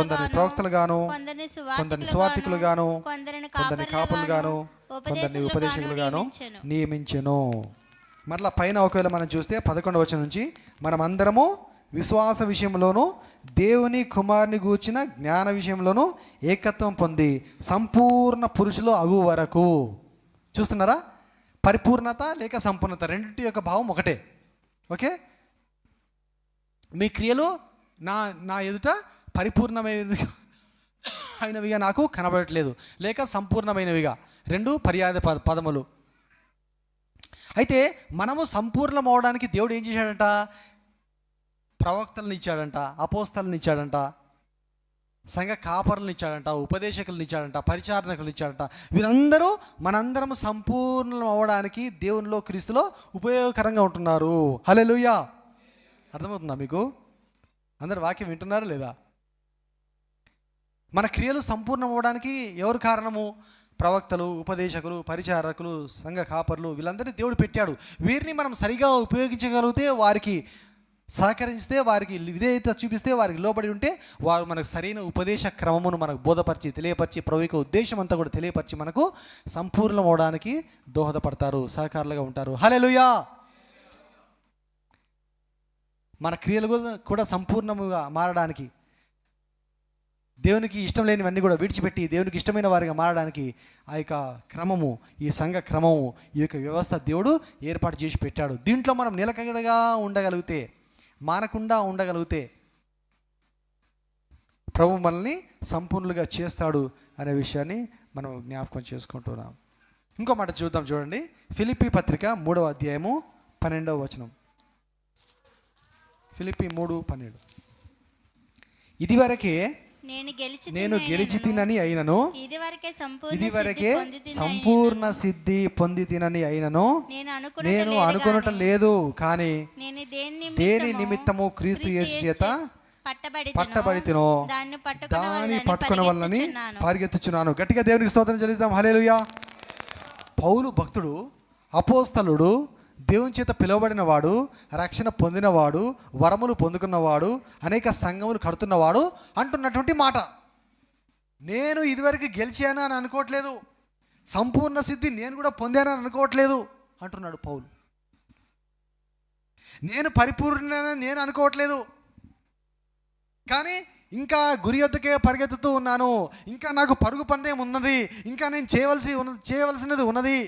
కొందరిని ప్రవక్తలుగాను కొందరిని కొందరిని సువార్తికులుగాను కొందరిని కొందరిని కాపులుగాను కొందరిని ఉపదేశకులుగాను నియమించెను. మరలా పైన ఒకవేళ మనం చూస్తే 11వ వచనం నుంచి మనమందరము విశ్వాస విషయంలోనూ దేవుని కుమారుని గూర్చిన జ్ఞాన విషయంలోనూ ఏకత్వం పొంది సంపూర్ణ పురుషులు అగు వరకు. చూస్తున్నారా? పరిపూర్ణత లేక సంపూర్ణత రెండింటి యొక్క భావం ఒకటే. ఓకే, మీ క్రియలు నా ఎదుట పరిపూర్ణమైనవిగా నాకు కనబడట్లేదు, లేక సంపూర్ణమైనవిగా, రెండు పర్యాయ పదములు. అయితే మనము సంపూర్ణం అవడానికి దేవుడు ఏం చేశాడంట? ప్రవక్తలను ఇచ్చాడంట, అపోస్తలను ఇచ్చాడంట, సంఘ కాపరులను ఇచ్చాడంట, ఉపదేశకులను ఇచ్చాడంట, పరిచారకులను ఇచ్చాడంట. వీరందరూ మనందరం సంపూర్ణం అవ్వడానికి దేవునిలో క్రీస్తులో ఉపయోగకరంగా ఉంటున్నారు. హల్లెలూయా. అర్థమవుతుందా మీకు? అందరు వాక్యం వింటున్నారా లేదా? మన క్రియలు సంపూర్ణం అవ్వడానికి ఎవరు కారణము? ప్రవక్తలు, ఉపదేశకులు, పరిచారకులు, సంఘ కాపరులు, వీళ్ళందరినీ దేవుడు పెట్టాడు. వీరిని మనం సరిగా ఉపయోగించగలిగితే, వారికి సహకరిస్తే, వారికి విధేయత చూపిస్తే, వారికి లోబడి ఉంటే, వారు మనకు సరైన ఉపదేశ క్రమమును మనకు బోధపరిచి తెలియపరిచి ప్రభు యొక్క ఉద్దేశం అంతా కూడా తెలియపరిచి మనకు సంపూర్ణం అవడానికి దోహదపడతారు, సహకారులుగా ఉంటారు. హల్లెలూయా. మన క్రియలు కూడా సంపూర్ణముగా మారడానికి, దేవునికి ఇష్టం లేనివన్నీ కూడా విడిచిపెట్టి దేవునికి ఇష్టమైన వారిగా మారడానికి ఆ యొక్క క్రమము, ఈ సంఘ క్రమము, ఈ యొక్క వ్యవస్థ దేవుడు ఏర్పాటు చేసి పెట్టాడు. దీంట్లో మనం నిలకడగా ఉండగలిగితే, మానకుండా ఉండగలిగితే ప్రభు మనల్ని సంపూర్ణులుగా చేస్తాడు అనే విషయాన్ని మనం జ్ఞాపకం చేసుకుంటున్నాం. ఇంకో మాట చూద్దాం, చూడండి. ఫిలిప్పీ పత్రిక 3వ అధ్యాయము 12వ వచనం. ఫిలిప్పీ 3:12. ఇదివరకే నేను గెలిచి తినని అయినను, ఇదివరకే సంపూర్ణ సిద్ధి పొంది తినని అయినను నేను అనుకొనటం లేదు, కానీ దేని నిమిత్తము క్రీస్తు యేసు చేత పట్టబడితినో దాన్ని పట్టుకున్న వల్లని పరిగెత్తుచున్నాను. గట్టిగా దేవునికి స్తోత్రం చెల్లిద్దాం. హల్లెలూయా. పౌలు భక్తుడు, అపోస్తలుడు, దేవుని చేత పిలువబడినవాడు, రక్షణ పొందినవాడు, వరములు పొందుకున్నవాడు, అనేక సంఘములు కడుతున్నవాడు అంటున్నటువంటి మాట. నేను ఇదివరకు గెలిచాను అని అనుకోవట్లేదు, సంపూర్ణ సిద్ధి నేను కూడా పొందానని అనుకోవట్లేదు అంటున్నాడు పౌలు. నేను పరిపూర్ణని నేను అనుకోవట్లేదు, కానీ ఇంకా గురి యొద్దకే పరిగెత్తుతూ ఉన్నాను, ఇంకా నాకు పరుగు పందెం ఉన్నది, ఇంకా నేను చేయవలసినది ఉన్నది,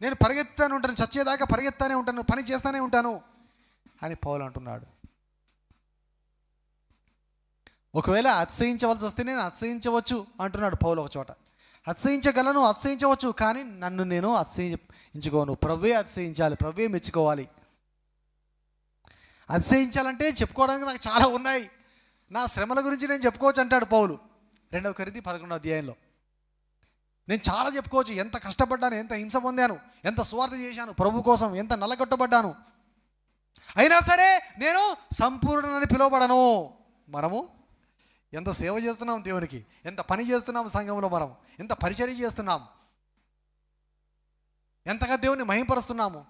నేను పరిగెత్తానే ఉంటాను, చచ్చేదాకా పరిగెత్తానే ఉంటాను, పని చేస్తానే ఉంటాను అని పౌలు అంటున్నాడు. ఒకవేళ అతిశయించవలసి వస్తే నేను అతిశయించవచ్చు అంటున్నాడు పౌలు ఒక చోట. అతిశయించగలను, అతిశయించవచ్చు, కానీ నన్ను నేను అతిశయించుకోను. ప్రభువే అతిశయించాలి, ప్రభువే మెచ్చుకోవాలి. అతిశయించాలంటే చెప్పుకోవడానికి నాకు చాలా ఉన్నాయి, నా శ్రమల గురించి నేను చెప్పుకోవచ్చు అంటాడు పౌలు 2 కొరింథీ 11వ అధ్యాయంలో. నేను చాలా చెప్పుకోవచ్చు, ఎంత కష్టపడ్డాను, ఎంత హింస పొందాను, ఎంత స్వార్థ చేశాను ప్రభు కోసం, ఎంత నల్లగొట్టబడ్డాను, అయినా సరే నేను సంపూర్ణని పిలువబడను. మనము ఎంత సేవ చేస్తున్నాం దేవునికి, ఎంత పని చేస్తున్నాం సంఘంలో, మనం ఎంత పరిచర్య చేస్తున్నాం, ఎంతగా దేవుని మహింపరుస్తున్నాము.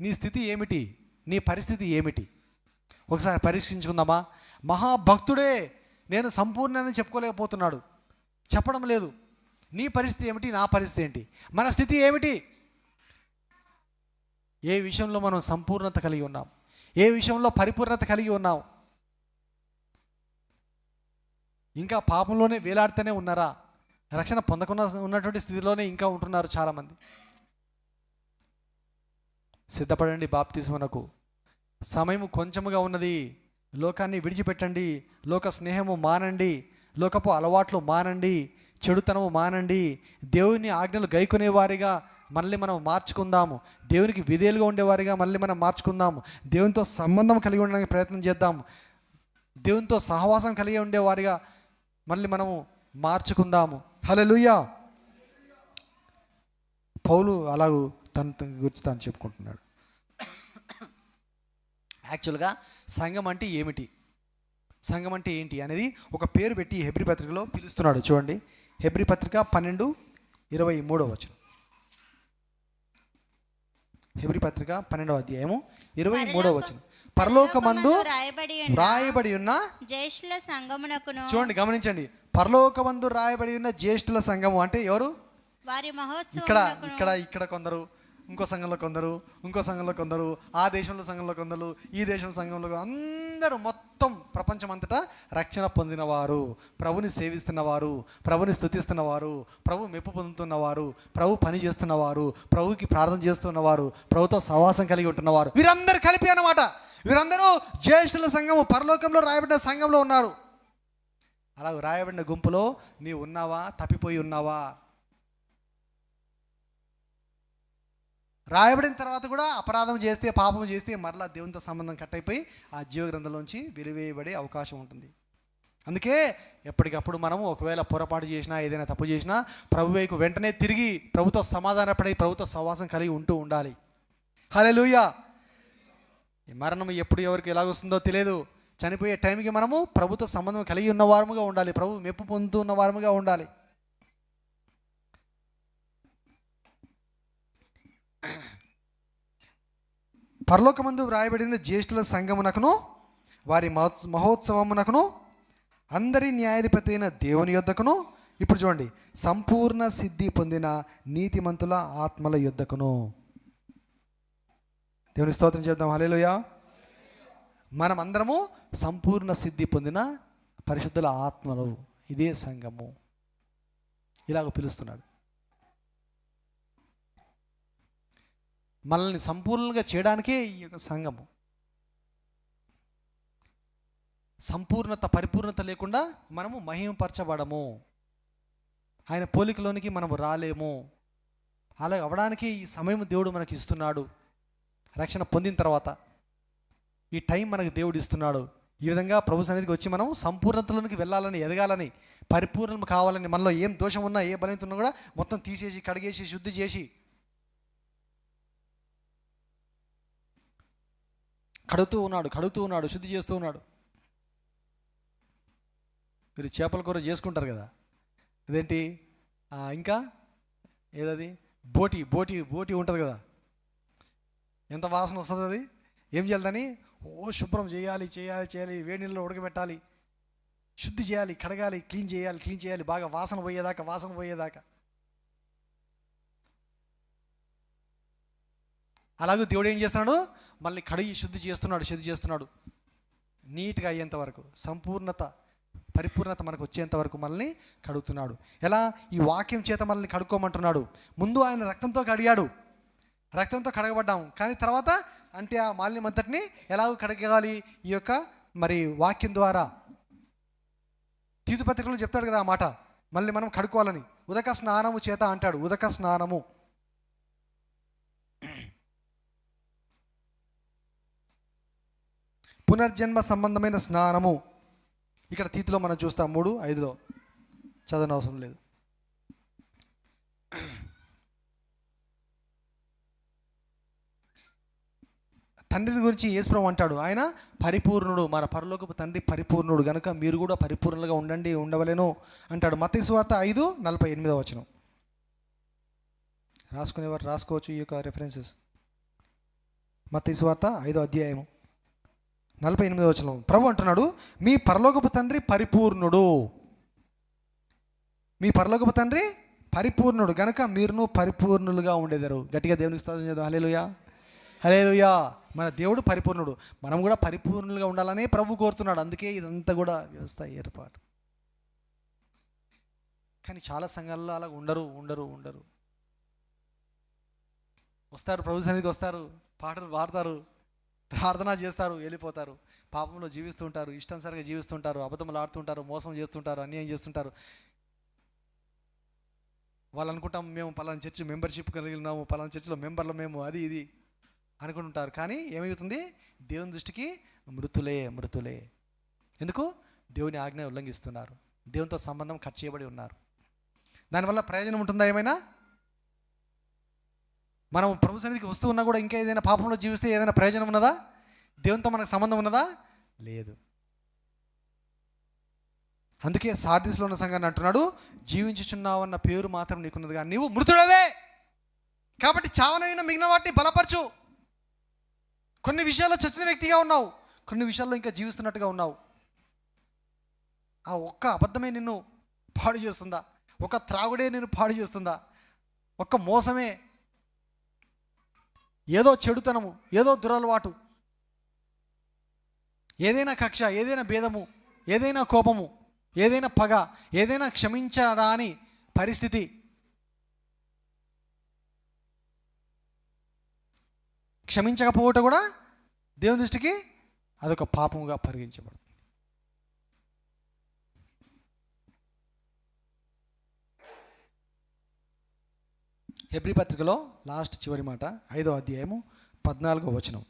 నీ స్థితి ఏమిటి? నీ పరిస్థితి ఏమిటి? ఒకసారి పరీక్షించుకుందామా? మహాభక్తుడే నేను సంపూర్ణని చెప్పుకోలేకపోతున్నాడు, చెప్పడం లేదు. నీ పరిస్థితి ఏమిటి? నా పరిస్థితి ఏంటి? మన స్థితి ఏమిటి? ఏ విషయంలో మనం సంపూర్ణత కలిగి ఉన్నాం? ఏ విషయంలో పరిపూర్ణత కలిగి ఉన్నాం? ఇంకా పాపంలోనే వేలాడుతూనే ఉన్నారా? రక్షణ పొందకుండా ఉన్నటువంటి స్థితిలోనే ఇంకా ఉంటున్నారు చాలామంది. సిద్ధపడండి బాప్తిస్మనకు. సమయం కొంచెముగా ఉన్నది. లోకాన్ని విడిచిపెట్టండి, లోక స్నేహము మానండి, లోకపు అలవాట్లు మానండి, చెడుతనము మానండి, దేవుని ఆజ్ఞలు గైకొనేవారిగా మళ్ళీ మనం మార్చుకుందాము, దేవునికి విధేయులుగా ఉండేవారిగా మళ్ళీ మనం మార్చుకుందాము, దేవునితో సంబంధం కలిగి ఉండడానికి ప్రయత్నం చేద్దాము, దేవునితో సహవాసం కలిగి ఉండేవారిగా మళ్ళీ మనము మార్చుకుందాము. హల్లెలూయా. పౌలు అలాగూ తన గురించి తాను చెప్పుకుంటున్నాడు. యాక్చువల్గా సంఘం అంటే ఏమిటి? సంఘం అంటే ఏంటి అనేది ఒక పేరు పెట్టి హెబ్రీ పత్రికలో పిలుస్తున్నాడు. చూడండి, హెబ్రీ పత్రిక 12:23 వచనం. హెబ్రీ పత్రిక 12వ అధ్యాయము 23వ వచనం. పరలోకమందు రాయబడి ఉన్న జ్యేష్ఠుల సంఘమునకును. చూడండి, గమనించండి, పరలోకమందు రాయబడి ఉన్న జ్యేష్ఠుల సంఘము అంటే ఎవరు? వారి ఇక్కడ మహోత్సవం. ఇక్కడ ఇక్కడ కొందరు, ఇంకో సంఘంలో కొందరు, ఇంకో సంఘంలో కొందరు, ఆ దేశంలో సంఘంలో కొందరు, ఈ దేశం సంఘంలో అందరూ, మొత్తం ప్రపంచం అంతటా రక్షణ పొందినవారు, ప్రభుని సేవిస్తున్నవారు, ప్రభుని స్తుతిస్తున్నవారు, ప్రభు మెప్పు పొందుతున్నవారు, ప్రభు పని చేస్తున్నవారు, ప్రభుకి ప్రార్థన చేస్తున్నవారు, ప్రభుతో సహవాసం కలిగి ఉంటున్నవారు, వీరందరూ కలిపి అన్నమాట. వీరందరూ జ్యేష్ఠుల సంఘము, పరలోకంలో రాయబడిన సంఘంలో ఉన్నారు. అలా రాయబడిన గుంపులో నీవు ఉన్నావా? తప్పిపోయి ఉన్నావా? రాయబడిన తర్వాత కూడా అపరాధం చేస్తే, పాపం చేస్తే మరలా దేవునితో సంబంధం కట్ అయిపోయి ఆ జీవ గ్రంథంలోంచి వెలివేయబడే అవకాశం ఉంటుంది. అందుకే ఎప్పటికప్పుడు మనము ఒకవేళ పొరపాటు చేసినా, ఏదైనా తప్పు చేసినా ప్రభువైపు వెంటనే తిరిగి ప్రభుతో సమాధానపడి ప్రభుతో సహవాసం కలిగి ఉంటూ ఉండాలి. హల్లెలూయా. ఈ మరణం ఎప్పుడు ఎవరికి ఎలాగొస్తుందో తెలియదు. చనిపోయే టైంకి మనము ప్రభుతో సంబంధం కలిగి ఉన్న వారముగా ఉండాలి, ప్రభు మెప్పు పొందుతూ ఉన్న వారముగా ఉండాలి. పరలోకమందు వ్రాయబడిన జ్యేష్ఠుల సంఘమునకును వారి మహోత్సవమునకును అందరి న్యాయాధిపతి అయిన దేవుని యొద్దకును, ఇప్పుడు చూడండి, సంపూర్ణ సిద్ధి పొందిన నీతిమంతుల ఆత్మల యొద్దకును. దేవుని స్తోత్రం చేద్దాం. హల్లెలూయా. మనం అందరము సంపూర్ణ సిద్ధి పొందిన పరిశుద్ధుల ఆత్మలు, ఇదే సంఘము. ఇలాగ పిలుస్తున్నాడు. మనల్ని సంపూర్ణంగా చేయడానికే ఈ యొక్క సంఘము. సంపూర్ణత, పరిపూర్ణత లేకుండా మనము మహిమపరచబడము, ఆయన పోలికలోనికి మనము రాలేము. అలా అవ్వడానికి ఈ సమయం దేవుడు మనకి ఇస్తున్నాడు. రక్షణ పొందిన తర్వాత ఈ టైం మనకు దేవుడు ఇస్తున్నాడు. ఈ విధంగా ప్రభు సన్నిధికి వచ్చి మనం సంపూర్ణతలోనికి వెళ్ళాలని, ఎదగాలని, పరిపూర్ణం కావాలని, మనలో ఏం దోషం ఉన్నా, ఏ బలహీనత ఉన్నా కూడా మొత్తం తీసేసి, కడిగేసి, శుద్ధి చేసి, కడుగుతూ ఉన్నాడు, శుద్ధి చేస్తూ ఉన్నాడు. మీరు చేపల కూర చేసుకుంటారు కదా, అదేంటి ఇంకా ఏదది బోటి బోటి బోటి ఉంటుంది కదా, ఎంత వాసన వస్తుంది. అది ఏం చేయాలని, శుభ్రం చేయాలి, వేడి నీళ్ళలో ఉడకబెట్టాలి, శుద్ధి చేయాలి, కడగాలి, క్లీన్ చేయాలి, బాగా వాసన పోయేదాకా. అలాగే దేవుడు ఏం చేస్తున్నాడు? మళ్ళీ కడిగి శుద్ధి చేస్తున్నాడు. నీట్గా అయ్యేంత వరకు, సంపూర్ణత, పరిపూర్ణత మనకు వచ్చేంత వరకు మనల్ని కడుగుతున్నాడు. ఎలా? ఈ వాక్యం చేత మనల్ని కడుక్కోమంటున్నాడు. ముందు ఆయన రక్తంతో కడిగాడు, రక్తంతో కడగబడ్డాము. కానీ తర్వాత అంటే ఆ మాలిన్యం అంతటిని ఎలాగో కడగాలి? ఈ యొక్క మరి వాక్యం ద్వారా. తీతు పత్రికలో చెప్తాడు కదా ఆ మాట, మళ్ళీ మనం కడుక్కోవాలని. ఉదక స్నానము చేత అంటాడు, ఉదక స్నానము. పునర్జన్మ సంబంధమైన స్నానము. ఇక్కడ తీతులో మనం చూస్తాం 3:5 చదవని అవసరం లేదు. తండ్రిని గురించి యేసుప్రభువు అంటాడు, ఆయన పరిపూర్ణుడు, మన పరలోకపు తండ్రి పరిపూర్ణుడు గనుక మీరు కూడా పరిపూర్ణులుగా ఉండవలెను అంటాడు. మత్తయి సువార్త 5:48 వచనం. రాసుకునేవారు రాసుకోవచ్చు ఈ యొక్క రెఫరెన్సెస్. మత్తయి సువార్త 5వ అధ్యాయము 48వ వచనం. ప్రభు అంటున్నాడు, మీ పరలోకపు తండ్రి పరిపూర్ణుడు, మీ పరలోకపు తండ్రి పరిపూర్ణుడు గనుక మీరును పరిపూర్ణులుగా ఉండేదారు. గట్టిగా దేవునికి స్తోత్రం చేద్దాం. హల్లెలూయా, హల్లెలూయా. మన దేవుడు పరిపూర్ణుడు, మనం కూడా పరిపూర్ణులుగా ఉండాలని ప్రభు కోరుతున్నాడు. అందుకే ఇదంతా కూడా వ్యవస్థ ఏర్పాటు. కానీ చాలా సంఘాల్లో అలా ఉండరు. వస్తారు, ప్రభు సన్నిధికి వస్తారు, పాటలు పాడతారు, ప్రార్థన చేస్తారు, వెళ్ళిపోతారు. పాపంలో జీవిస్తుంటారు, ఇష్టానుసారంగా జీవిస్తుంటారు, అబద్ధములు ఆడుతుంటారు, మోసం చేస్తుంటారు, అన్యాయం చేస్తుంటారు. వాళ్ళు అనుకుంటాం మేము పలానా చర్చి మెంబర్షిప్ కలిగి ఉన్నాము, పలానా చర్చిలో మెంబర్లు మేము, అది ఇది అనుకుంటుంటారు. కానీ ఏమవుతుంది? దేవుని దృష్టికి మృతులే. ఎందుకు? దేవుని ఆజ్ఞ ఉల్లంఘిస్తున్నారు, దేవునితో సంబంధం కట్ చేయబడి ఉన్నారు. దానివల్ల ప్రయోజనం ఉంటుందా? ఏమైనా? మనం ప్రభు సన్నిధికి వస్తూ ఉన్నా కూడా ఇంకా ఏదైనా పాపంలో జీవిస్తే ఏదైనా ప్రయోజనం ఉన్నదా? దేవునితో మనకు సంబంధం ఉన్నదా? లేదు. అందుకే సార్దీస్లో ఉన్న సంఘాన్ని అంటున్నాడు, జీవించుచున్నావన్న పేరు మాత్రం నీకున్నది కానీ నీవు మృతుడవే. కాబట్టి చావనైనా మిగిలిన వాటిని బలపరచు. కొన్ని విషయాల్లో చచ్చిన వ్యక్తిగా ఉన్నావు, కొన్ని విషయాల్లో ఇంకా జీవిస్తున్నట్టుగా ఉన్నావు. ఆ ఒక్క అబద్ధమే నిన్ను పాడు చేస్తుందా? ఒక త్రాగుడే నిన్ను పాడు చేస్తుందా? ఒక్క మోసమే, ఏదో చెడుతనము, ఏదో దురలవాటు, ఏదైనా కక్ష, ఏదైనా భేదము, ఏదైనా కోపము, ఏదైనా పగ, ఏదైనా క్షమించరాని పరిస్థితి, క్షమించకపోవటం కూడా దేవుని దృష్టికి అదొక పాపముగా పరిగణించబడుతుంది. హెబ్రీ పత్రికలో లాస్ట్ చివరి మాట 5వ అధ్యాయము 14వ వచనం.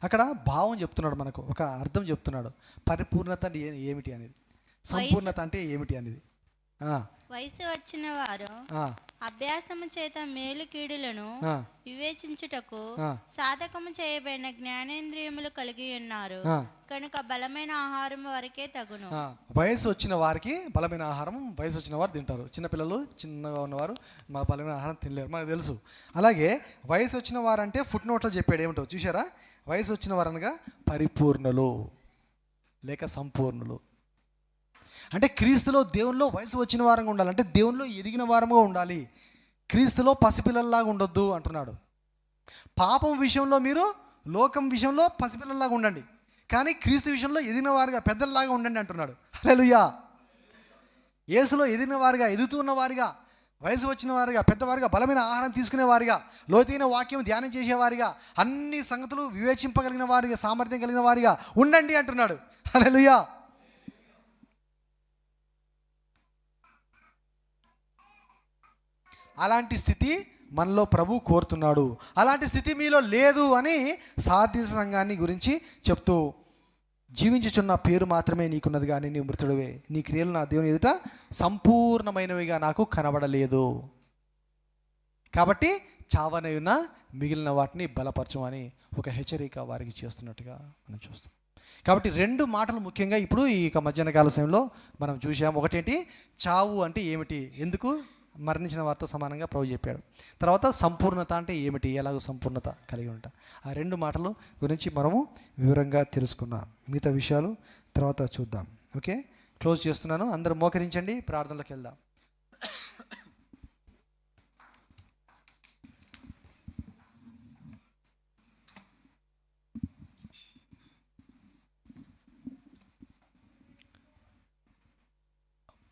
అక్కడ భావం చెప్తున్నాడు, మనకు ఒక అర్థం చెప్తున్నాడు. పరిపూర్ణత అంటే ఏమిటి అనేది, సంపూర్ణత అంటే ఏమిటి అనేది. వయసు వచ్చిన వారు అభ్యాసము చేత మేలు కీడులను వివేచించుటకు సాధకము చేయబడిన జ్ఞానేంద్రియములు కలిగి ఉన్నారు కనుక బలమైన ఆహారం వారికే తగును. వయసు వచ్చిన వారికి బలమైన ఆహారం వయసు వచ్చిన వారు తింటారు. చిన్నపిల్లలు చిన్నగా ఉన్నవారు మా బలమైన ఆహారం తినలేరు, మనకు తెలుసు. అలాగే వయసు వచ్చిన వారంటే ఫుట్ నోట్లో చెప్పాడు ఏమిటో చూసారా? వయసు వచ్చిన వారు అనగా పరిపూర్ణులు లేక సంపూర్ణులు. అంటే క్రీస్తులో దేవునిలో వయసు వచ్చిన వారంగా ఉండాలి, అంటే దేవునిలో ఎదిగిన వారముగా ఉండాలి. క్రీస్తులో పసిపిల్లల్లాగా ఉండొద్దు అంటున్నాడు. పాపం విషయంలో మీరు లోకం విషయంలో పసిపిల్లల్లాగా ఉండండి, కానీ క్రీస్తు విషయంలో ఎదిగిన వారుగా పెద్దల్లాగా ఉండండి అంటున్నాడు. హల్లెలూయా. యేసులో ఎదిగిన వారుగా, ఎదుగుతున్న వారిగా, వయసు వచ్చిన వారిగా, పెద్దవారిగా, బలమైన ఆహారం తీసుకునే వారిగా, లోతైన వాక్యం ధ్యానం చేసేవారిగా, అన్ని సంగతులు వివేచింపగలిగిన వారిగా, సామర్థ్యం కలిగిన వారిగా ఉండండి అంటున్నాడు. హల్లెలూయా. అలాంటి స్థితి మనలో ప్రభు కోరుతున్నాడు. అలాంటి స్థితి మీలో లేదు అని సార్దీస్ సంఘాన్ని గురించి చెప్తూ, జీవించుచున్న పేరు మాత్రమే నీకున్నది కానీ నీ మృతుడివే, నీ క్రియలు నా దేవుని ఎదుట సంపూర్ణమైనవిగా నాకు కనబడలేదు. కాబట్టి చావనయున్న మిగిలిన వాటిని బలపరచమని ఒక హెచ్చరిక వారికి చేస్తున్నట్టుగా మనం చూస్తాం. కాబట్టి 2 మాటలు ముఖ్యంగా ఇప్పుడు ఈ మధ్యాహ్న కాల సమయంలో మనం చూసాం. ఒకటేంటి, చావు అంటే ఏమిటి, ఎందుకు మరణించిన వారితో సమానంగా ప్రభు చెప్పాడు. తర్వాత సంపూర్ణత అంటే ఏమిటి, ఎలాగో సంపూర్ణత కలిగి ఉంటా. ఆ 2 మాటలు గురించి మనము వివరంగా తెలుసుకున్నాం. మిగతా విషయాలు తర్వాత చూద్దాం. ఓకే, క్లోజ్ చేస్తున్నాను. అందరూ మోకరించండి, ప్రార్థనలకు వెళ్దాం.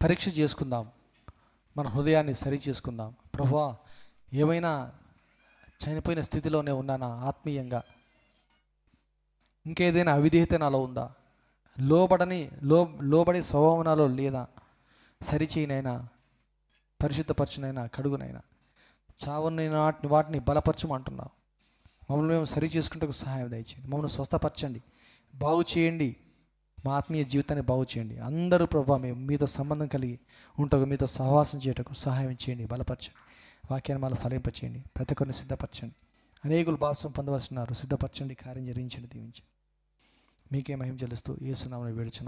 పరీక్ష చేసుకుందాం, మన హృదయాన్ని సరి చేసుకుందాం. ప్రభువా, ఏమైనా చనిపోయిన స్థితిలోనే ఉన్నానా ఆత్మీయంగా? ఇంకేదైనా అవిధేయత నాలో ఉందా? లోబడే స్వభావం నాలో లేదా? సరిచేయనైనా, పరిశుద్ధపరచునైనా, కడుగునైనా, చావునైనా వాటిని బలపరచమంటున్నావు. మమ్మల్ని మేము సరి చేసుకుంటూ సహాయం దయచేయండి. మమ్మల్ని స్వస్థపరచండి, బాగు చేయండి, మా ఆత్మీయ జీవితాన్ని బాగు చేయండి. అందరూ ప్రభువా మేము మీతో సంబంధం కలిగి ఉంటకు, మీతో సహవాసం చేయటకు సహాయం చేయండి, బలపరచండి, వాక్యాన్ని మళ్ళీ ఫలింపచేయండి, ప్రతి ఒక్కరిని సిద్ధపరచండి. అనేకులు బాప్సం పొందవలసినారు, సిద్ధపరచండి, కార్యం జరిగించండి, దీవించండి. మీకే మహిమ చెల్లిస్తూ యేసు నామమున వేడుచున్నాము.